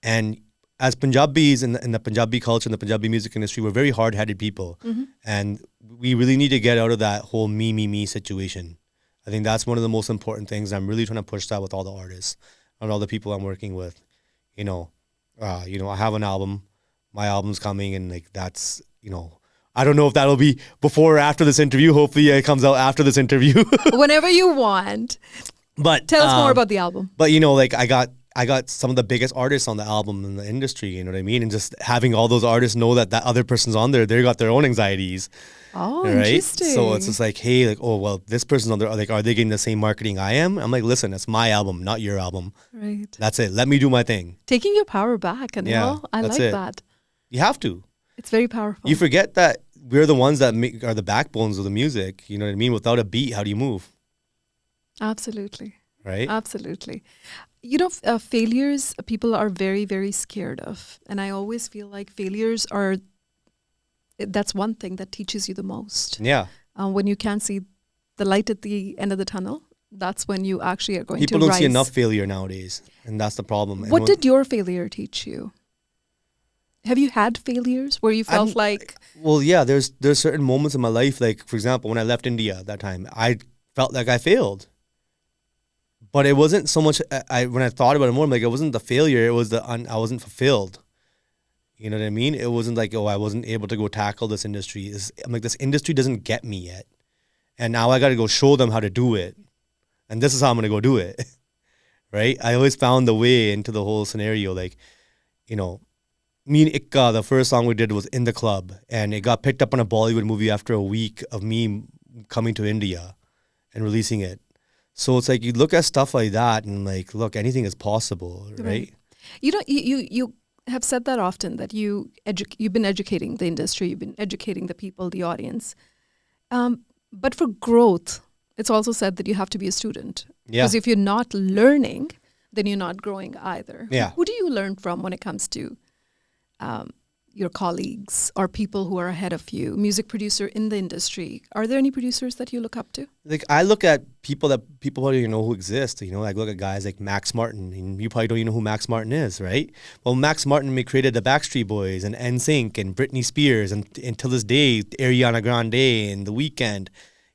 And as Punjabis in the Punjabi culture and the Punjabi music industry, we're very hard-headed people, and we really need to get out of that whole me situation. I think that's one of the most important things. I'm really trying to push that with all the artists and all the people I'm working with. You know, I have an album. My album's coming, and like that's, you know, I don't know if that'll be before or after this interview. Hopefully, it comes out after this interview. Whenever you want. But tell us more about the album. But you know, like I got some of the biggest artists on the album in the industry. You know what I mean? And just having all those artists know that other person's on there, they got their own anxieties. Oh, right? interesting. So it's just like, hey, like, oh, well, this person's on there. Like, are they getting the same marketing I am? I'm like, listen, it's my album, not your album. Right. That's it. Let me do my thing. Taking your power back. And I like that. You have to. It's very powerful. You forget that we're the ones that are the backbones of the music. You know what I mean? Without a beat, how do you move? Absolutely. Right? Absolutely. You know, failures people are very, very scared of. And I always feel like failures that's one thing that teaches you the most. Yeah. When you can't see the light at the end of the tunnel, that's when you actually are going People to rise. don't see enough failure nowadays. And that's the problem. What did your failure teach you? Have you had failures where you felt like... Well, yeah, there's certain moments in my life, like, for example, when I left India at that time, I felt like I failed. But it wasn't so much, when I thought about it more, I'm like, it wasn't the failure, it was I wasn't fulfilled. You know what I mean? It wasn't like, oh, I wasn't able to go tackle this industry. I'm like, this industry doesn't get me yet. And now I got to go show them how to do it. And this is how I'm going to go do it. Right? I always found the way into the whole scenario. Like, you know, me and Ikka, the first song we did was In the Club. And it got picked up on a Bollywood movie after a week of me coming to India and releasing it. So it's like you look at stuff like that and like, look, anything is possible, right? You know, you have said that often, that you've been educating the industry, you've been educating the people, the audience. But for growth, it's also said that you have to be a student. Yeah. Because if you're not learning, then you're not growing either. Yeah. Who do you learn from when it comes to your colleagues or people who are ahead of you, music producer in the industry? Are there any producers that you look up to? Like, I look at people probably don't know who exist. You know, I look at guys like Max Martin, and you probably don't even know who Max Martin is, right? Well, Max Martin created the Backstreet Boys and NSYNC and Britney Spears and till this day, Ariana Grande and The Weeknd.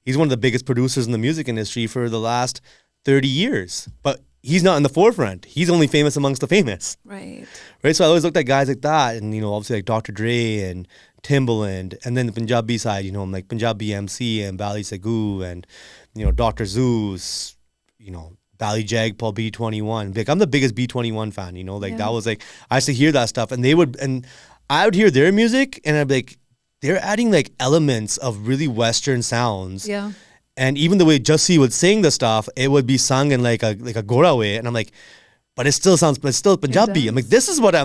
He's one of the biggest producers in the music industry for the last 30 years. But he's not in the forefront. He's only famous amongst the famous. Right. Right. So I always looked at guys like that, and you know, obviously like Dr. Dre and Timbaland, and then the Punjabi side, you know, I'm like Punjabi MC and Bali Sagoo and, you know, Dr. Zeus, you know, Bali Jag, Paul B21. Like, I'm the biggest B21 fan, you know, like that was like, I used to hear that stuff, and I would hear their music, and I'd be like, they're adding like elements of really Western sounds. Yeah. And even the way Jussie would sing the stuff, it would be sung in like a Gora way. And I'm like, but it's still Punjabi. I'm like, this is what I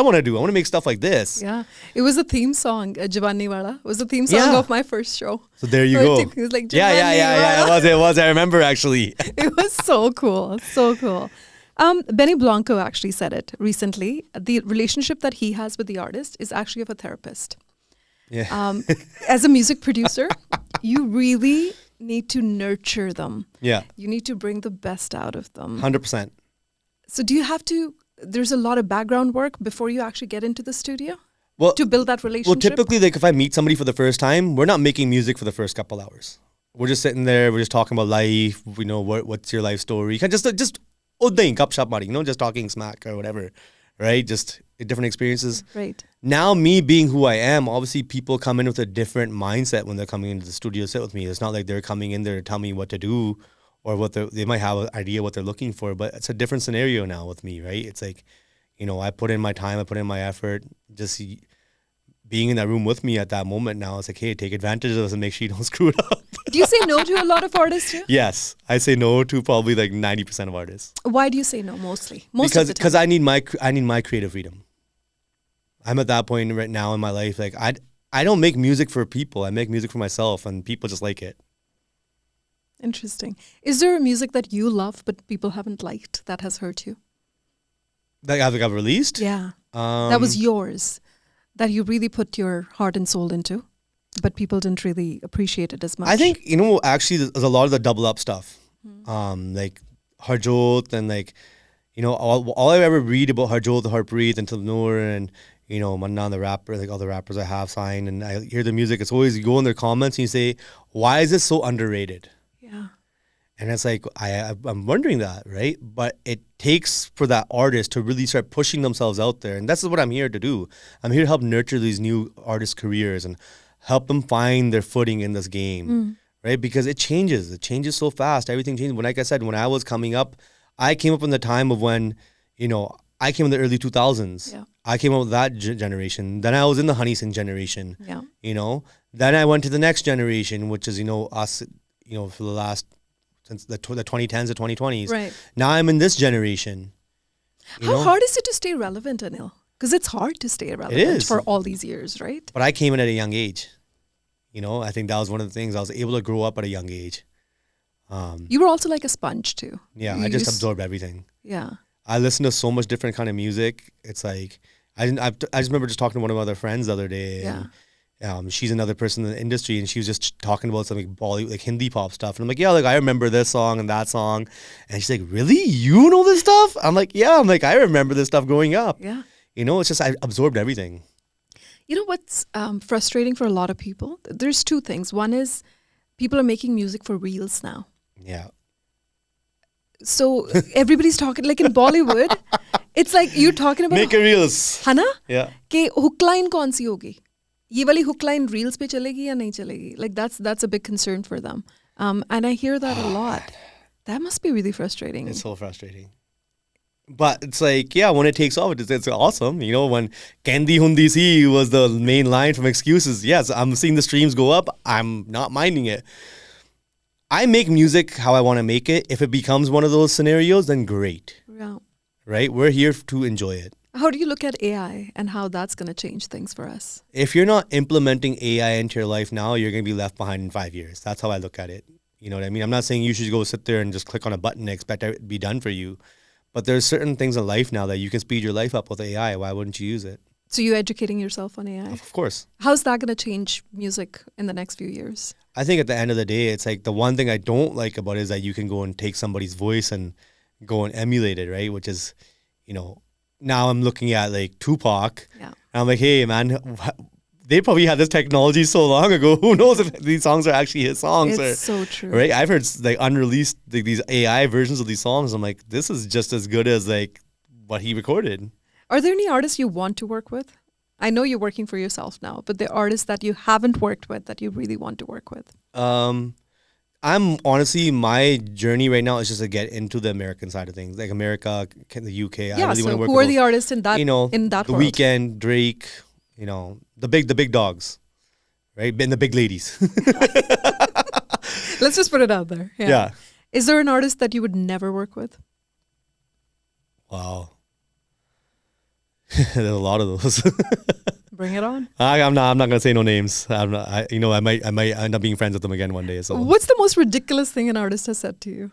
want to do. I want to make stuff like this. Yeah. It was a theme song, Jawani Wala. It was the theme song of my first show. So there you go. It was like, yeah. It was. I remember actually. It was so cool. So cool. Benny Blanco actually said it recently. The relationship that he has with the artist is actually of a therapist. Yeah. As a music producer, you really need to nurture them. Yeah. You need to bring the best out of them. 100%. So do you have to, there's a lot of background work before you actually get into the studio? Well, to build that relationship? Well, typically, like if I meet somebody for the first time, we're not making music for the first couple hours. We're just sitting there, we're just talking about life, you know, what's your life story? Just udda hi, gup shop mari, just talking smack or whatever, right? Just different experiences. Right. Now, me being who I am, obviously people come in with a different mindset when they're coming into the studio to sit with me. It's not like they're coming in there to tell me what to do or what they might have an idea what they're looking for, but it's a different scenario now with me, right? It's like, I put in my time, I put in my effort, just being in that room with me at that moment now, it's like, hey, take advantage of this and make sure you don't screw it up. Do you say no to a lot of artists too? Yes, I say no to probably like 90% of artists. Why do you say no mostly? Most of the time. Because I need my creative freedom. I'm at that point right now in my life, like I don't make music for people. I make music for myself, and people just like it. Interesting. Is there a music that you love but people haven't liked that has hurt you? That I've released? Yeah. That was yours, that you really put your heart and soul into, but people didn't really appreciate it as much. I think, actually there's a lot of the double up stuff. Like Harjot and like, all I ever read about Harjot, Harpreet and Noor and, Manna, the rapper, like all the rappers I have signed, and I hear the music, it's always, you go in their comments and you say, why is this so underrated? Yeah. And it's like, I'm wondering that, right? But it takes for that artist to really start pushing themselves out there. And that's what I'm here to do. I'm here to help nurture these new artist careers and help them find their footing in this game, right? Because it changes. It changes so fast. Everything changes. Like I said, when I was coming up, I came up in the time of when, I came in the early 2000s. Yeah. I came up with that generation. Then I was in the Honey Singh generation. Yeah. Then I went to the next generation, which is, us, for the last, since the 2010s to 2020s. Right. Now I'm in this generation. How hard is it to stay relevant, Anil? Because it's hard to stay relevant for all these years, right? But I came in at a young age. I think that was one of the things. I was able to grow up at a young age. You were also like a sponge too. Yeah, I just absorbed everything. Yeah. I listened to so much different kind of music. It's like, I just remember just talking to one of my other friends the other day. Yeah. And, she's another person in the industry, and she was just talking about some like Bollywood, like Hindi pop stuff. And I'm like, yeah, like I remember this song and that song. And she's like, really? You know this stuff? I'm like, yeah. I'm like, I remember this stuff growing up. Yeah. It's just I absorbed everything. You know what's frustrating for a lot of people? There's two things. One is people are making music for reels now. Yeah. So everybody's talking, like in Bollywood, it's like you're talking about... Make a reels. है ना? Yeah. कि hook line कौन सी होगी? ये वाली hook line reels पे चलेगी या नहीं चलेगी? Like that's a big concern for them. And I hear that a lot. That must be really frustrating. It's so frustrating. But it's like, yeah, when it takes off, it's awesome. When Kendi Hundi Si was the main line from Excuses, yes, I'm seeing the streams go up. I'm not minding it. I make music how I want to make it. If it becomes one of those scenarios, then great. Yeah. Right? We're here to enjoy it. How do you look at AI and how that's going to change things for us? If you're not implementing AI into your life now, you're going to be left behind in 5 years. That's how I look at it. You know what I mean? I'm not saying you should go sit there and just click on a button and expect it to be done for you. But there's certain things in life now that you can speed your life up with AI. Why wouldn't you use it? So you're educating yourself on AI? Of course. How's that going to change music in the next few years? I think at the end of the day, it's like the one thing I don't like about it is that you can go and take somebody's voice and go and emulate it, right? Which is, now I'm looking at like Tupac. Yeah. And I'm like, hey, man, they probably had this technology so long ago. Who knows if these songs are actually his songs? It's so true. Right? I've heard like unreleased like these AI versions of these songs. I'm like, this is just as good as like what he recorded. Are there any artists you want to work with? I know you're working for yourself now, but the artists that you haven't worked with that you really want to work with? I'm honestly, my journey right now is just to get into the American side of things, like America, the UK. Yeah, I really want to work who with are the artists in that in that The world? Weeknd, Drake, the big dogs, right? And the big ladies. Let's just put it out there. Yeah. Is there an artist that you would never work with? Wow. There's a lot of those. Bring it on. I'm not gonna say no names. I might end up being friends with them again one day. So what's the most ridiculous thing an artist has said to you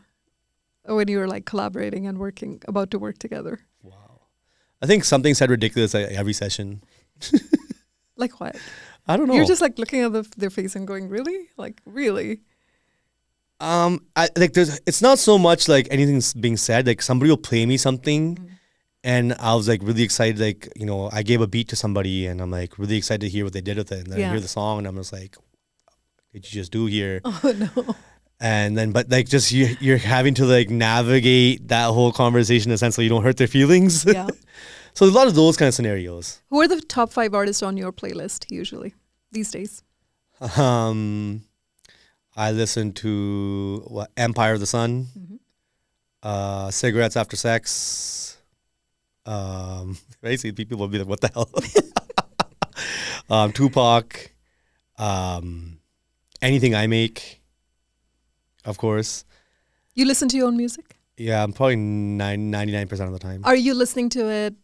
when you were like collaborating and about to work together? Wow. I think something said ridiculous every session. Like what? I don't know. You're just like looking at their face and going, really? Like really? It's not so much like anything's being said. Like somebody will play me something. And I was like really excited, like, I gave a beat to somebody and I'm like really excited to hear what they did with it. And then I hear the song and I'm just like, what did you just do here? Oh no. And then, but like just you're having to like navigate that whole conversation in a sense so you don't hurt their feelings. Yeah. So there's a lot of those kind of scenarios. Who are the top 5 artists on your playlist usually these days? I listen to Empire of the Sun, Cigarettes After Sex. Basically, people will be like, "What the hell?" Tupac. Anything I Make. Of course. You listen to your own music? Yeah, I'm probably 99% of the time. Are you listening to it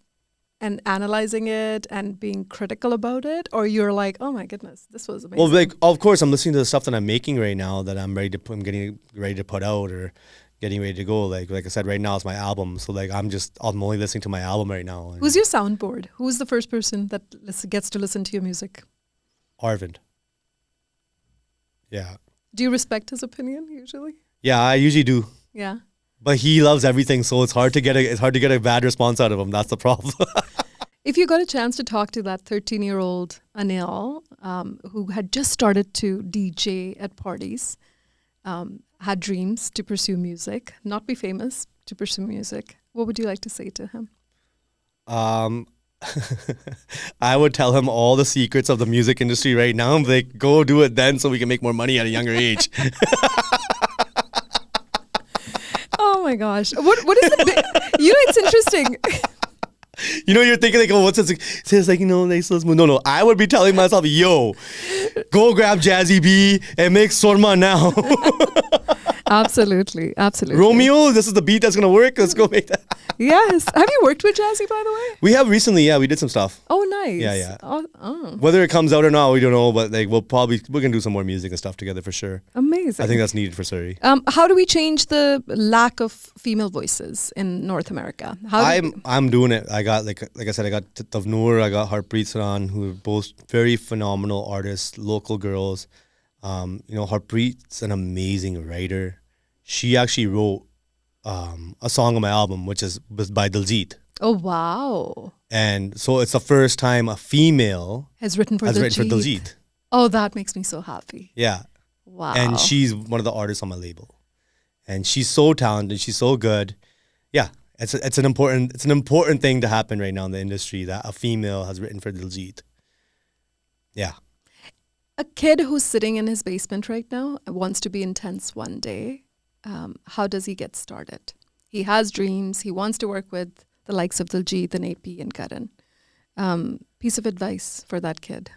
and analyzing it and being critical about it? Or you're like, oh my goodness, this was amazing? Well, like, of course, I'm listening to the stuff that I'm making right now that I'm getting ready to put out or getting ready to go. Like I said, right now it's my album. So like I'm only listening to my album right now. Who's your soundboard? Who's the first person that gets to listen to your music? Arvind. Yeah. Do you respect his opinion usually? Yeah, I usually do. Yeah. But he loves everything, so it's hard to get a bad response out of him. That's the problem. If you got a chance to talk to that 13-year-old Anil, who had just started to DJ at parties, had dreams to pursue music, not be famous, to pursue music, what would you like to say to him? I would tell him all the secrets of the music industry right now. I'm like, go do it then so we can make more money at a younger age. Oh my gosh. What is it? You know, it's interesting. You know, you're thinking like, oh, what's this? It's like, you know, let's move. No, I would be telling myself, yo, go grab Jazzy B and make Sorma now. Absolutely. Romeo, this is the beat that's going to work. Let's go make that. Yes. Have you worked with Jazzy, by the way? We have recently, yeah, we did some stuff. Oh, nice. Yeah. Oh. Whether it comes out or not, we don't know, but like we're going to do some more music and stuff together for sure. Amazing. I think that's needed for Surrey. How do we change the lack of female voices in North America? I'm doing it. I got like I said, I got Tavnoor, I got Harpreet Saran, who are both very phenomenal artists, local girls. You know, Harpreet's an amazing writer. She actually wrote a song on my album, which was by Diljit. Oh, wow. And so it's the first time a female has written for Diljit. Oh, that makes me so happy. Yeah. Wow. And she's one of the artists on my label. And she's so talented. She's so good. Yeah. It's an important thing to happen right now in the industry that a female has written for Diljit. Yeah. A kid who's sitting in his basement right now wants to be intense one day. How does he get started? He has dreams. He wants to work with the likes of Diljit and AP and Karan. Piece of advice for that kid.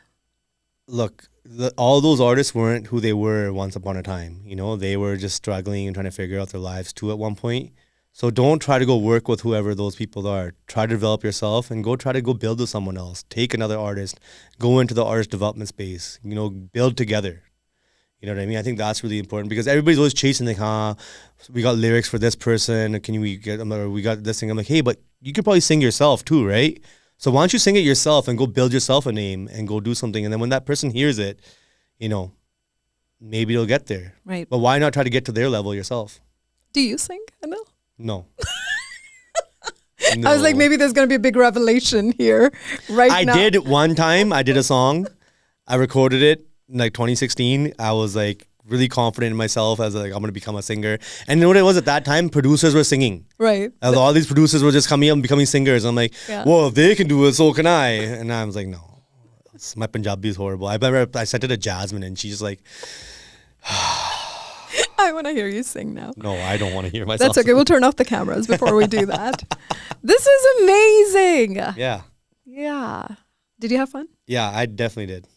Look, all those artists weren't who they were once upon a time. You know, they were just struggling and trying to figure out their lives too at one point. So don't try to go work with whoever those people are. Try to develop yourself and try to go build with someone else. Take another artist. Go into the artist development space. You know, build together. You know what I mean? I think that's really important because everybody's always chasing like, we got lyrics for this person. Can we get them? Or we got this thing. I'm like, hey, but you could probably sing yourself too, right? So why don't you sing it yourself and go build yourself a name and go do something. And then when that person hears it, you know, maybe they'll get there. Right. But why not try to get to their level yourself? Do you sing, Anil? No. I was like, maybe there's going to be a big revelation here now. I did one time. I did a song. I recorded it in like 2016. I was like really confident in myself as like, I'm going to become a singer. And you know what it was at that time? Producers were singing. Right. A lot of these producers were just coming up and becoming singers. I'm like, well, if they can do it, so can I. And I was like, no. My Punjabi is horrible. I remember I sent it to Jasmine and she's like... I want to hear you sing now. No, I don't want to hear myself. That's okay. We'll turn off the cameras before we do that. This is amazing. Yeah. Yeah. Did you have fun? Yeah, I definitely did.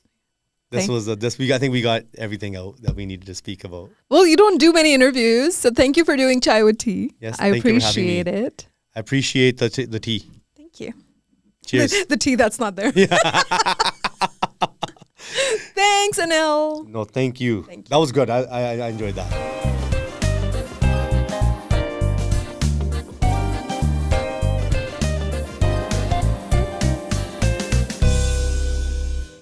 I think we got everything out that we needed to speak about. Well, you don't do many interviews, so thank you for doing Chai with Tea. Yes, I appreciate it. I appreciate the tea. Thank you. Cheers. The tea that's not there. Yeah. Thanks, Anil. No, thank you. That was good. I enjoyed that.